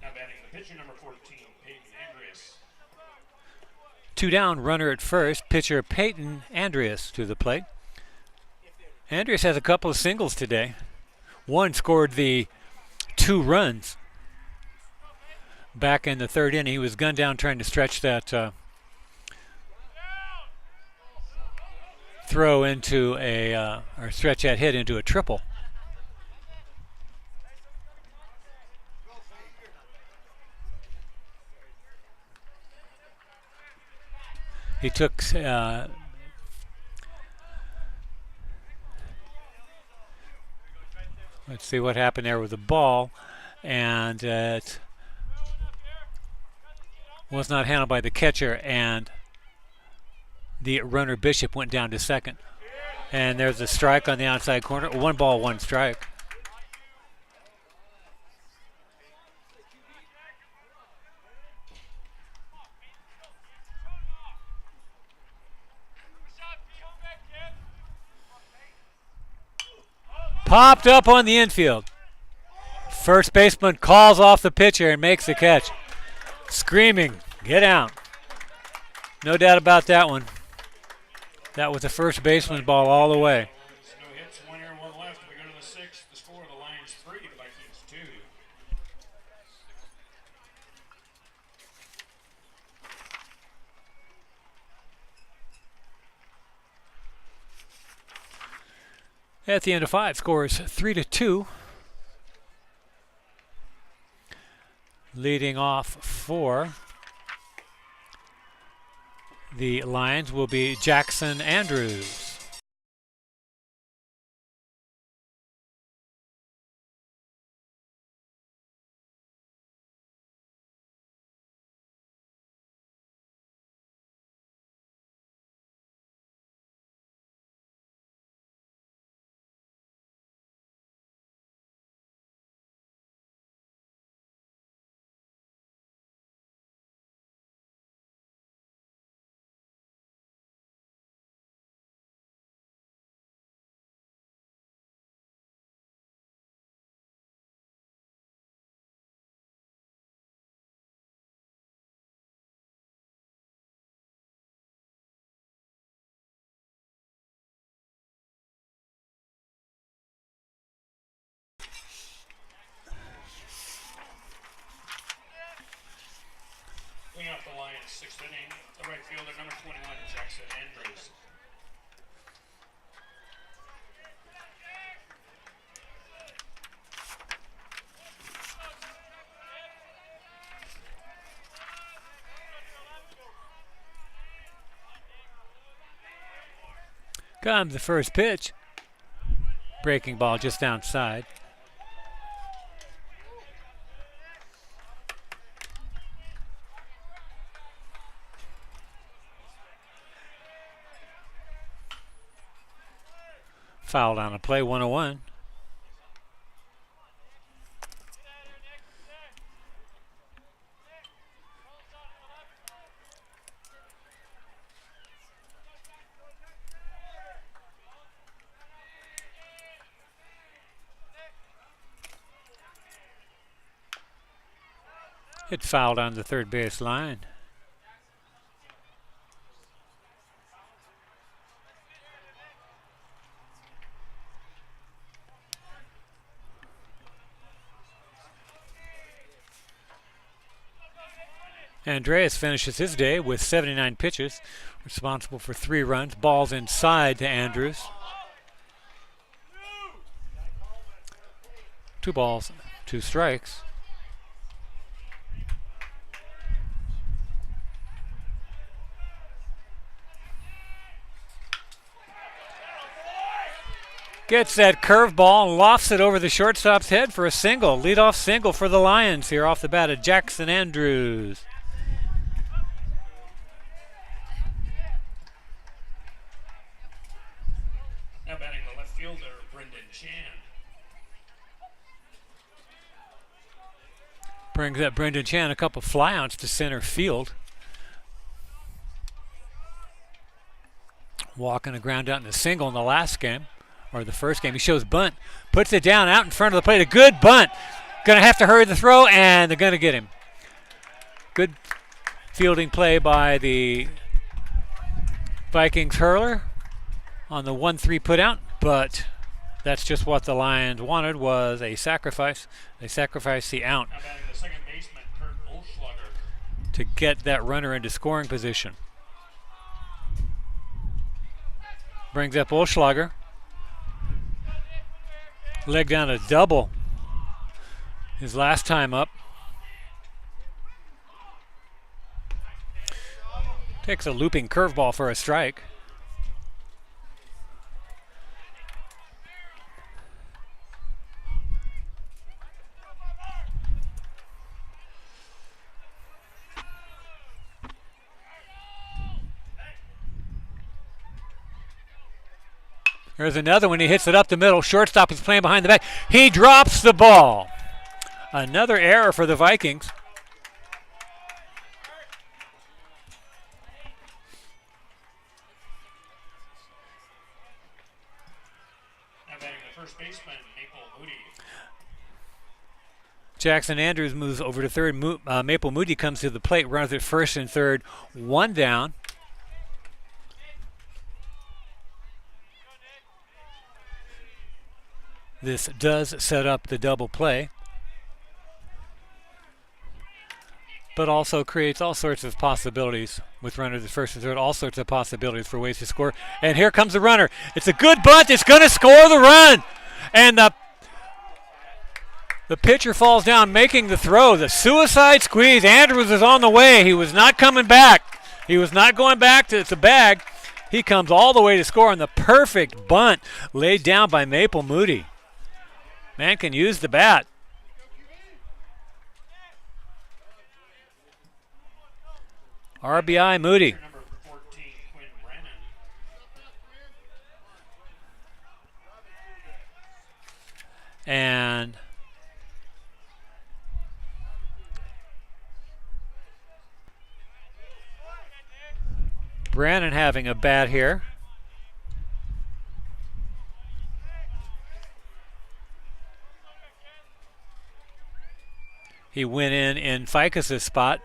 Speaker 1: Now batting the pitcher, number 14, Peyton Andreas.
Speaker 3: 2 down, runner at first. Pitcher Peyton Andreas to the plate. Andreas has a couple of singles today. One scored the 2 runs. Back in the third inning, he was gunned down trying to stretch that throw into or stretch that hit into a triple. He took let's see what happened there with the ball, and it was not handled by the catcher, and the runner Bishop went down to second. And there's a strike on the outside corner. 1 ball, 1 strike. Popped up on the infield. First baseman calls off the pitcher and makes the catch. Screaming, get out. No doubt about that one. That was the first baseman's ball all the way.
Speaker 1: No hits, 1 error, 1 left. We go to the 6th. The score of the Lions 3, the Vikings 2.
Speaker 3: At the end of 5, scores 3-2. Leading off for the Lions will be Jackson Andrews.
Speaker 1: sixth inning. The right fielder, number 21, Jackson Andrews.
Speaker 3: Comes the first pitch. Breaking ball just outside. Fouled on a play, 101. It fouled on the third base line. Andreas finishes his day with 79 pitches, responsible for 3 runs. Balls inside to Andrews. 2 balls, 2 strikes. Gets that curveball and lofts it over the shortstop's head for a single. Leadoff single for the Lions here off the bat of Jackson Andrews.
Speaker 1: Now batting the left fielder, Brendan Chan.
Speaker 3: Brings that Brendan Chan a couple flyouts to center field. Walking a ground out in a single in the last game. Or the first game. He shows bunt. Puts it down out in front of the plate. A good bunt. Going to have to hurry the throw, and they're going to get him. Good fielding play by the Vikings hurler on the 1-3 put out, but that's just what the Lions wanted, was a sacrifice. They sacrificed the out
Speaker 1: Now batting the second baseman, Kurt Olschlager.
Speaker 3: to get that runner into scoring position. Brings up Olschlager. Leg down a double his last time up. Takes a looping curveball for a strike. There's another one. He hits it up the middle. Shortstop is playing behind the back. He drops the ball. Another error for the Vikings.
Speaker 1: Now batting the first baseman, Maple Moody.
Speaker 3: Jackson Andrews moves over to third. Maple Moody comes to the plate, runs at first and third. 1 down. This does set up the double play, but also creates all sorts of possibilities with runners at first and third, all sorts of possibilities for ways to score. And here comes the runner. It's a good bunt. It's going to score the run. And the pitcher falls down, making the throw. The suicide squeeze. Andrews is on the way. He was not coming back. He was not going back to the bag. He comes all the way to score on the perfect bunt laid down by Maple Moody. Man can use the bat. RBI Moody.
Speaker 1: Number 14, Quinn Brannon.
Speaker 3: And Brannon having a bat here. He went in Ficus' spot.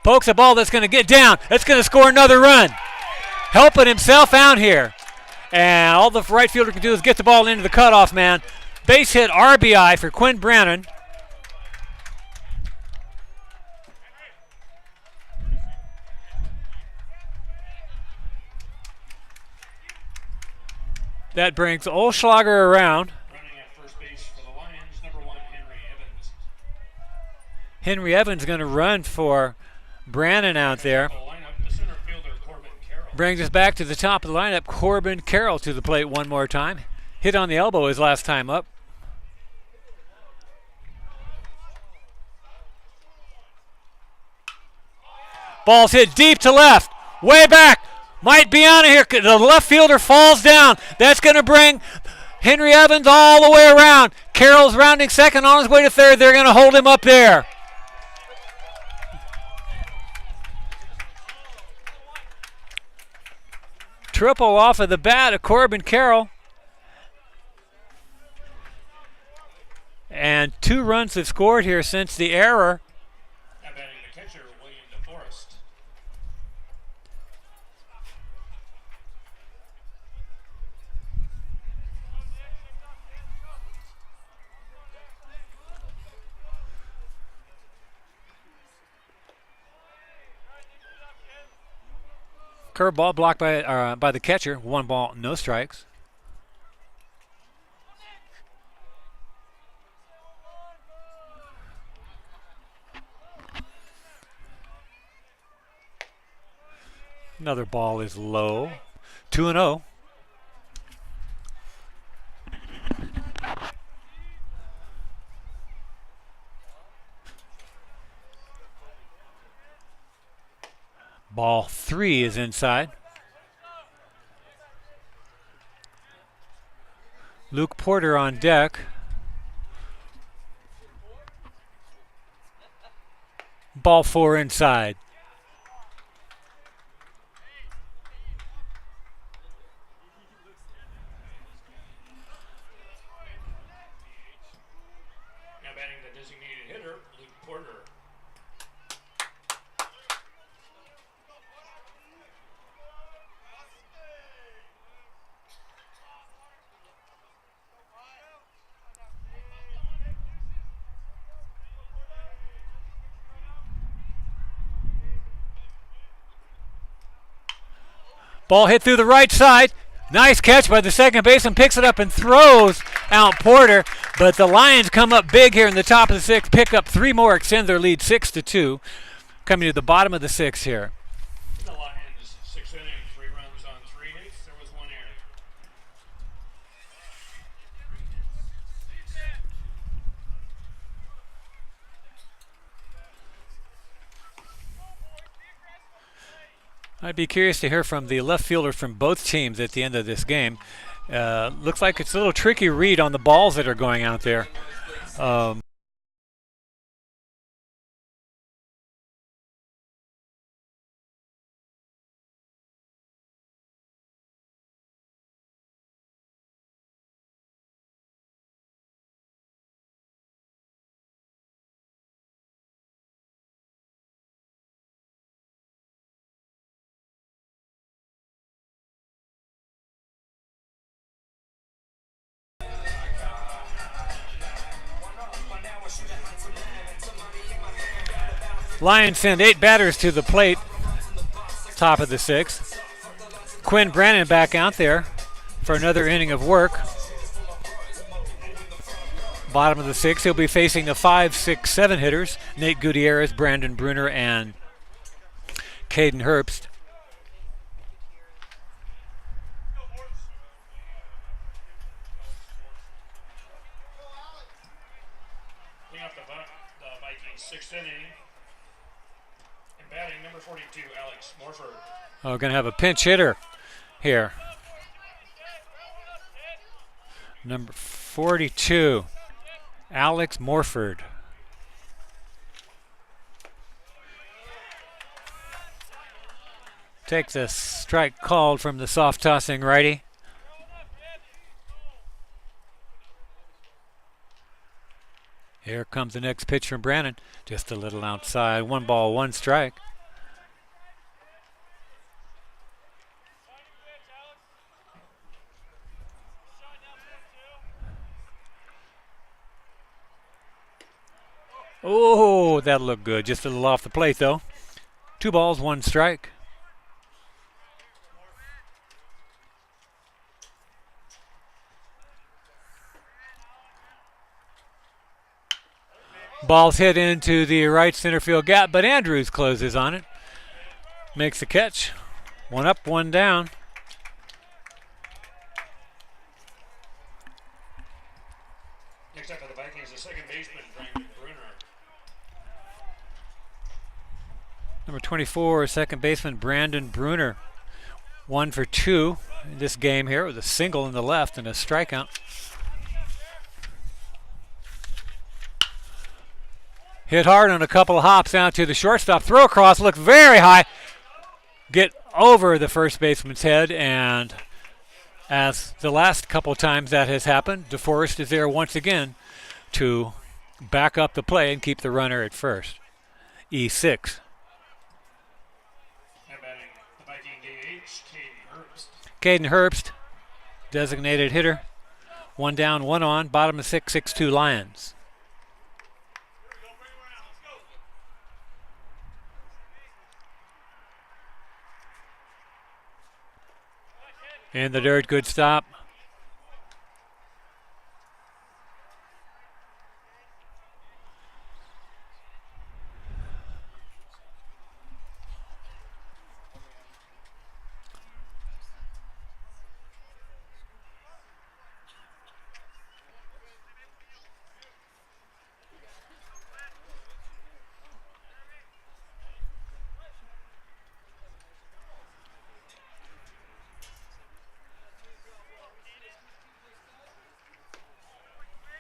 Speaker 3: Pokes a ball that's going to get down. That's going to score another run. Helping himself out here. And all the right fielder can do is get the ball into the cutoff man. Base hit RBI for Quinn Brannon. That brings Olschlager around.
Speaker 1: Running at first base for the Lions, number 1, Henry Evans.
Speaker 3: Henry Evans going to run for Brannon out there.
Speaker 1: Lineup, the center fielder, Corbin Carroll.
Speaker 3: Brings us back to the top of the lineup. Corbin Carroll to the plate one more time. Hit on the elbow his last time up. Ball's hit deep to left. Way back. Might be out of here. The left fielder falls down. That's going to bring Henry Evans all the way around. Carroll's rounding second, on his way to third. They're going to hold him up there. Triple off of the bat of Corbin Carroll. And 2 runs have scored here since the error.
Speaker 1: Now batting the catcher, William DeForest.
Speaker 3: Curveball blocked by the catcher. 1 ball, no strikes. Another ball is low. 2-0. Ball 3 is inside. Luke Porter on deck. Ball 4 inside.
Speaker 1: Now batting the designated hitter, Luke Porter.
Speaker 3: Ball hit through the right side. Nice catch by the second baseman. Picks it up and throws out Porter. But the Lions come up big here in the top of the 6th. Pick up 3 more. Extend their lead 6-2. Coming to the bottom of the 6th here.
Speaker 1: The Lions, 6th inning, 3 runs on 3 hits. There was 1 error.
Speaker 3: I'd be curious to hear from the left fielders from both teams at the end of this game. Looks like it's a little tricky read on the balls that are going out there. Lions send 8 batters to the plate. Top of the 6th. Quinn Brannon back out there for another inning of work. Bottom of the 6th, he'll be facing the 5, 6, 7 hitters. Nate Gutierrez, Brandon Bruner, and Caden Herbst.
Speaker 1: Bring up the Vikings, 6th inning. And batting, number 42, Alex Morford.
Speaker 3: Oh, we're going to have a pinch hitter here. Number 42, Alex Morford. Takes a strike called from the soft tossing righty. Here comes the next pitch from Brannon. Just a little outside. 1 ball, 1 strike. Oh, that looked good. Just a little off the plate, though. 2 balls, 1 strike. Ball's hit into the right center field gap, but Andrews closes on it. Makes the catch. 1 up, 1 down.
Speaker 1: Next up for the Vikings, the second baseman, Brandon Bruner.
Speaker 3: Number 24, second baseman Brandon Bruner. 1 for 2 in this game here with a single in the left and a strikeout. Hit hard on a couple of hops out to the shortstop. Throw across, look very high. Get over the first baseman's head, and as the last couple of times that has happened, DeForest is there once again to back up the play and keep the runner at first. E6.
Speaker 1: Now batting the Viking DH,
Speaker 3: Caden
Speaker 1: Caden Herbst.
Speaker 3: Herbst, designated hitter. 1 down, 1 on. Bottom of 6, 6-2 Lions. In the dirt, good stop.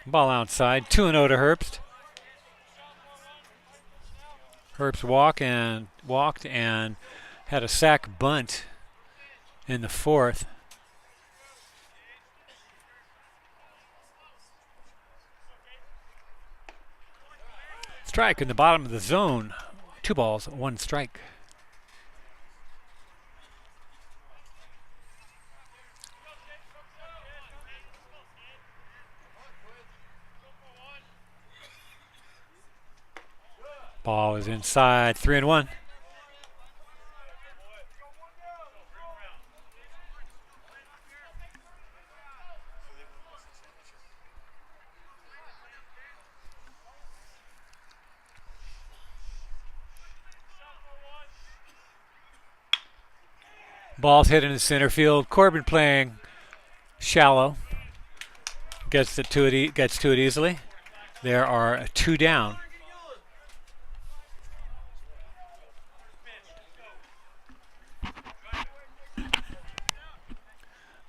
Speaker 3: Ball outside, 2-0 to Herbst. Herbst walked and had a sac bunt in the 4th. Strike in the bottom of the zone. 2 balls, 1 strike. Ball is inside, 3-1. Ball's hit in the center field. Corbin playing shallow. Gets to it easily. There are 2 down.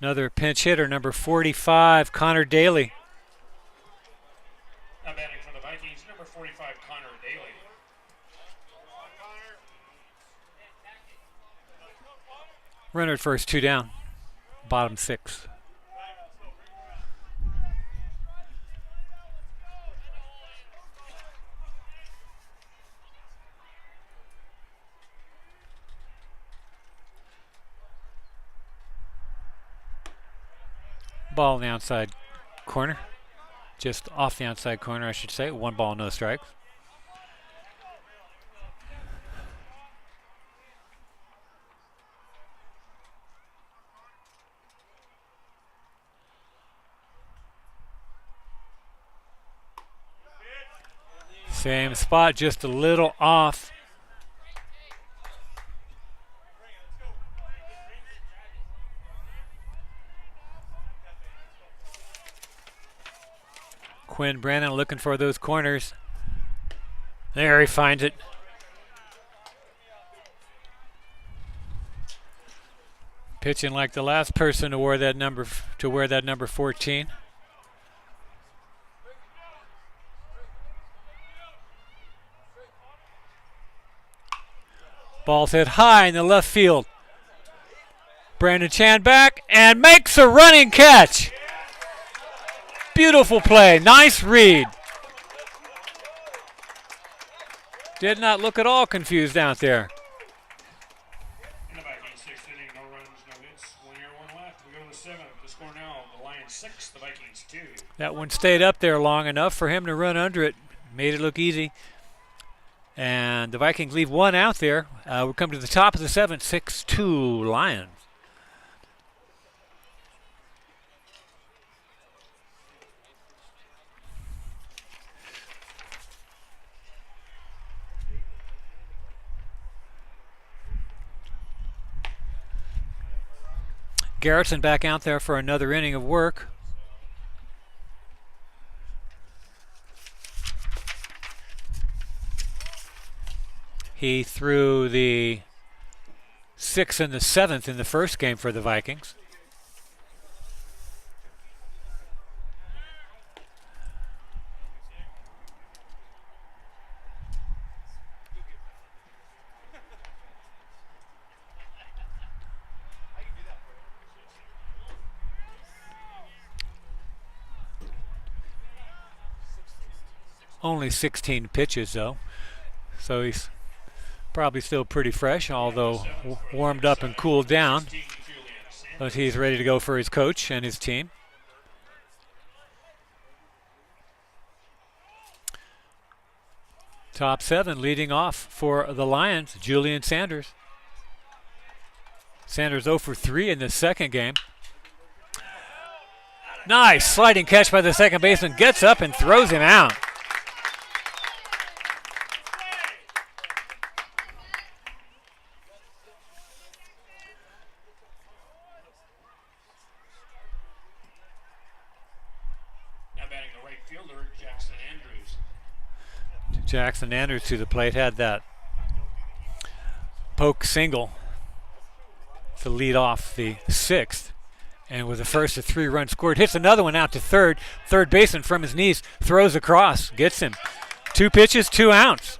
Speaker 3: Another pinch hitter, number 45, Connor Daly.
Speaker 1: Now batting for the Vikings, number 45, Connor Daly.
Speaker 3: Runner at first, 2 down. Bottom 6. Ball in the outside corner. Just off the outside corner, I should say. 1 ball, no strikes. Same spot, just a little off. Quinn Brannon looking for those corners. There he finds it. Pitching like the last person to wear that number 14. Ball's hit high in the left field. Brandon Chan back and makes a running catch. Beautiful play. Nice read. Did not look at all confused out there.
Speaker 1: In the Vikings, 6th inning, no runs, no hits. 1 year, 1 left. We go to the 7th. The score now, the Lions 6, the Vikings 2.
Speaker 3: That one stayed up there long enough for him to run under it Made it look easy. And the Vikings leave one out there. We'll come to the top of the 7th, 6-2 Lions. Garrison back out there for another inning of work. He threw the 6th and the 7th in the first game for the Vikings. Only 16 pitches though, so he's probably still pretty fresh, although warmed up and cooled down. But he's ready to go for his coach and his team. Top 7 leading off for the Lions, Julian Sanders. Sanders 0 for 3 in the second game. Nice sliding catch by the second baseman. Gets up and throws him out. Jackson Andrews to the plate, had that poke single to lead off the 6th, and with the first of 3 runs scored, hits another one out to third. Third baseman from his knees throws across, gets him. 2 pitches, 2 outs.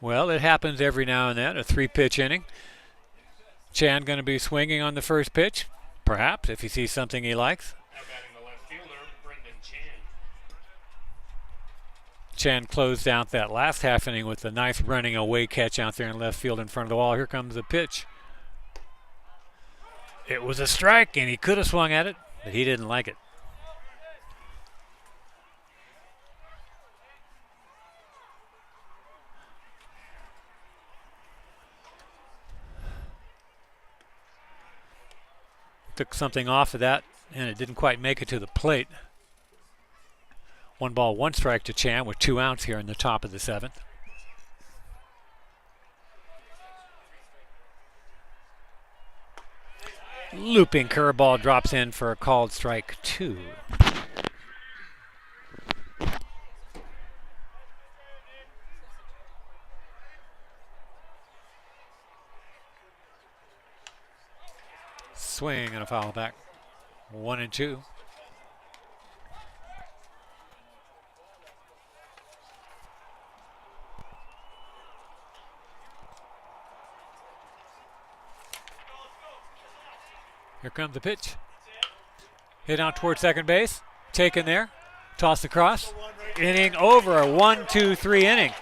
Speaker 3: Well, it happens every now and then, a 3-pitch inning. Chan going to be swinging on the first pitch. Perhaps, if he sees something he likes.
Speaker 1: Now batting the left fielder, Brendan Chan.
Speaker 3: Chan closed out that last half inning with a nice running away catch out there in left field in front of the wall. Here comes the pitch. It was a strike, and he could have swung at it, but he didn't like it. Took something off of that, and it didn't quite make it to the plate. 1 ball, 1 strike to Chan with 2 outs here in the top of the 7th. Looping curveball drops in for a called strike 2. Swing and a foul back. 1-2. Here comes the pitch. Hit out toward second base. Taken there. Tossed across. Inning over. A 1-2-3 inning.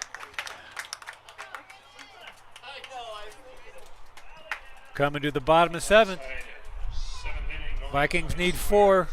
Speaker 3: Coming to the bottom of 7th. Vikings need 4.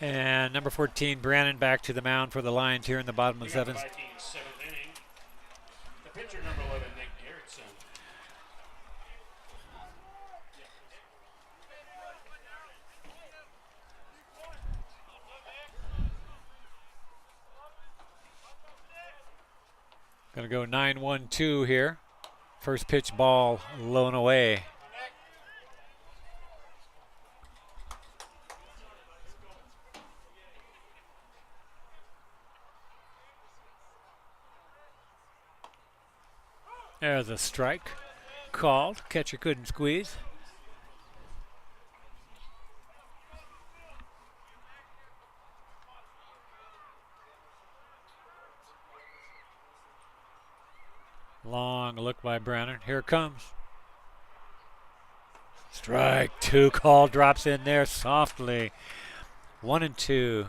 Speaker 3: And number 14, Brannon, back to the mound for the Lions here in the bottom of 7th.
Speaker 1: Vikings 7th inning. The pitcher, number 11, Nick Garrettson.
Speaker 3: Going to go 9-1-2 here. First pitch ball low and away. There's a strike called. Catcher couldn't squeeze. Long look by Brannon. Here it comes. Strike 2 call, drops in there softly. 1-2.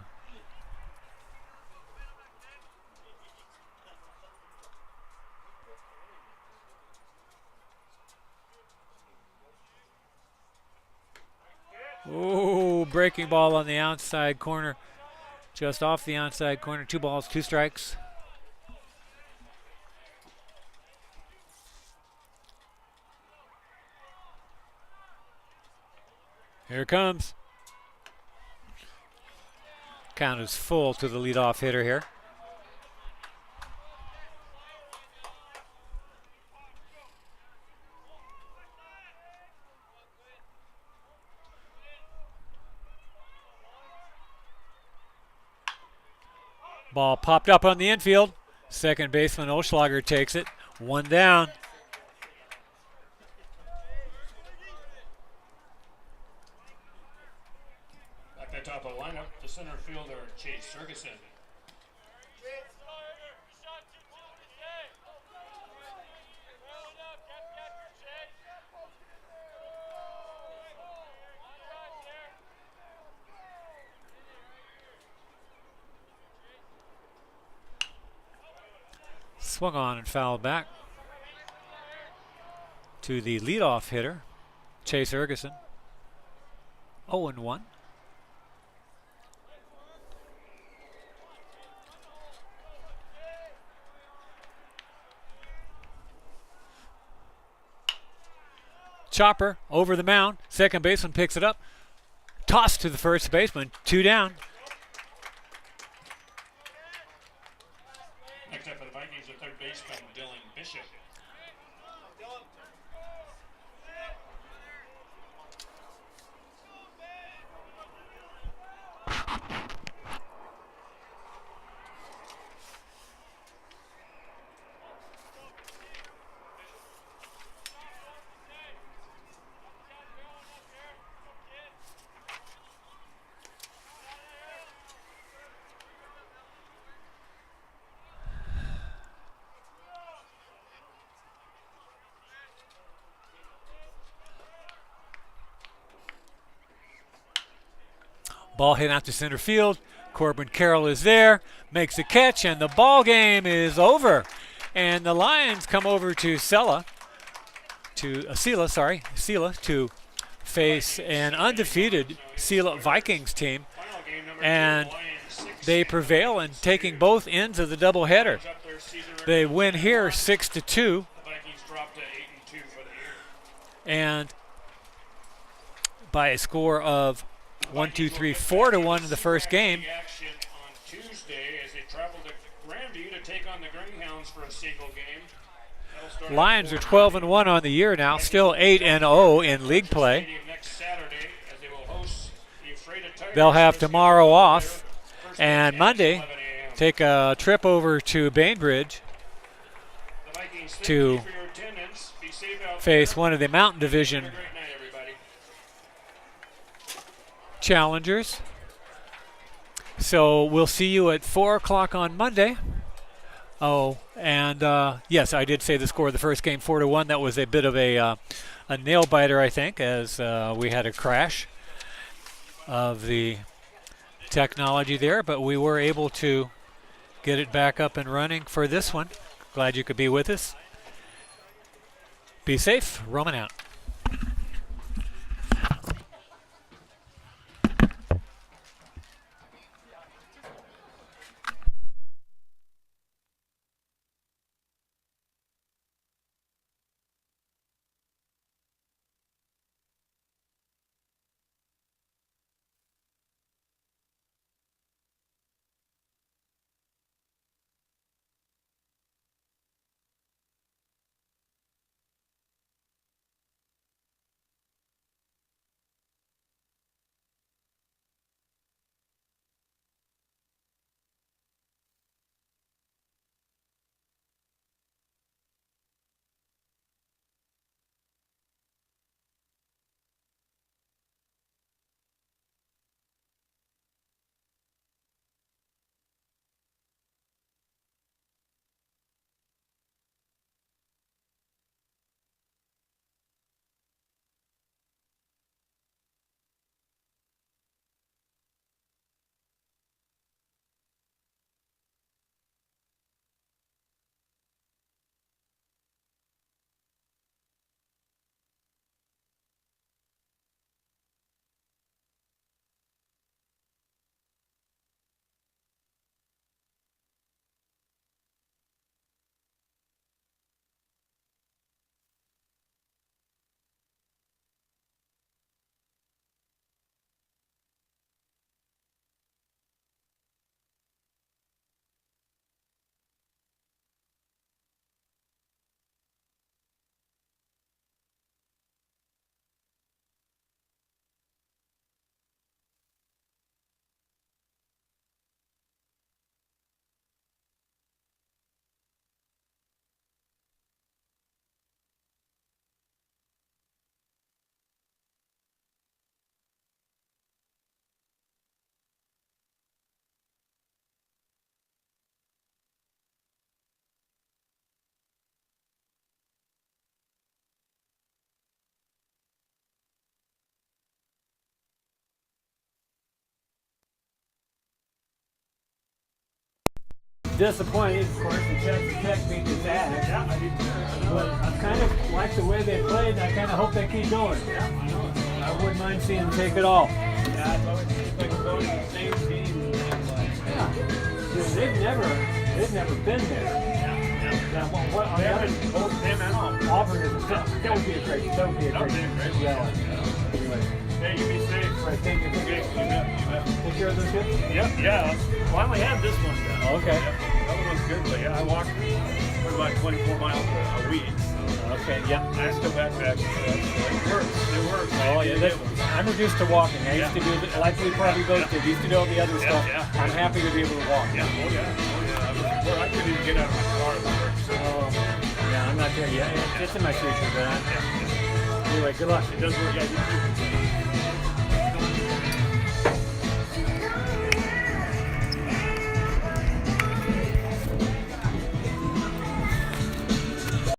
Speaker 3: Ooh, breaking ball on the outside corner. Just off the outside corner. 2 balls, 2 strikes. Here it comes. Count is full to the leadoff hitter here. Ball popped up on the infield. Second baseman Oschlager takes it. 1 down.
Speaker 1: Back at the top of the lineup, the center fielder, Chase Ferguson.
Speaker 3: Swung on and fouled back to the leadoff hitter, Chase Ferguson. 0-1. Chopper over the mound. Second baseman picks it up. Toss to the first baseman. 2 down.
Speaker 1: Next up for the Vikings, the third baseman, Dylan Bishop.
Speaker 3: Ball hit out to center field. Corbin Carroll is there, makes a catch, and the ball game is over. And the Lions come over to Selah to face an undefeated Selah Vikings team, and they prevail in taking both ends of the doubleheader. They win here 6-2,
Speaker 1: The Vikings dropped to 8-2 for the year.
Speaker 3: and by a score of 4-1 in the first game.
Speaker 1: Action on Tuesday as they travel to Grandview to take on the Greyhounds for a single game. That'll start at
Speaker 3: Lions are
Speaker 1: 4:30.
Speaker 3: 12-1 on the year now, still 8-0 in league play.
Speaker 1: Stadium next Saturday as they will host the Ephrata Tigers.
Speaker 3: They'll have tomorrow off,
Speaker 1: First
Speaker 3: and
Speaker 1: pitch at
Speaker 3: Monday
Speaker 1: 11 a.m.
Speaker 3: take a trip over to Bainbridge
Speaker 1: The Vikings, thank
Speaker 3: to
Speaker 1: you for your attendance. Be safe out
Speaker 3: face
Speaker 1: there.
Speaker 3: one of the Mountain Division
Speaker 1: Have a great night, everybody.
Speaker 3: challengers. So we'll see you at 4 o'clock on Monday. Oh, and yes, I did say the score of the first game 4-1. That was a bit of a nail biter, I think, as we had a crash of the technology there, but we were able to get it back up and running for this one. Glad you could be with us. Be safe. Roman out. disappointed, of course, the Tech beat his ass.
Speaker 1: Yeah, I did too. I know.
Speaker 3: But I kind of like the way they played, and I kind of hope they keep going.
Speaker 1: Yeah, I know.
Speaker 3: I wouldn't mind seeing them take it all.
Speaker 1: Yeah, it's always seems like it's always the same team.
Speaker 3: Yeah. They've never been there. Now, what on the other
Speaker 1: Both them and all.
Speaker 3: Auburn is that would be a great rally. Anyway,
Speaker 1: Hey, you be safe.
Speaker 3: right, thank you.
Speaker 1: Okay, you bet.
Speaker 3: Take care of those kids.
Speaker 1: Yep, yeah. Finally had this one done.
Speaker 3: Okay.
Speaker 1: That one was good, but yeah, I walked about 24 miles a week.
Speaker 3: Okay. Yep.
Speaker 1: I still backpack. It works. It works.
Speaker 3: Oh yeah, I'm reduced to walking. I used to do like we probably both did. Used to do all the other stuff.
Speaker 1: yeah.
Speaker 3: I'm happy to be able to walk.
Speaker 1: Yeah, oh yeah. Well, I couldn't even get out of my car at work. So.
Speaker 3: Yeah, I'm not there yet. It's in my future, but anyway, good luck.
Speaker 1: It does work. Yeah, you too.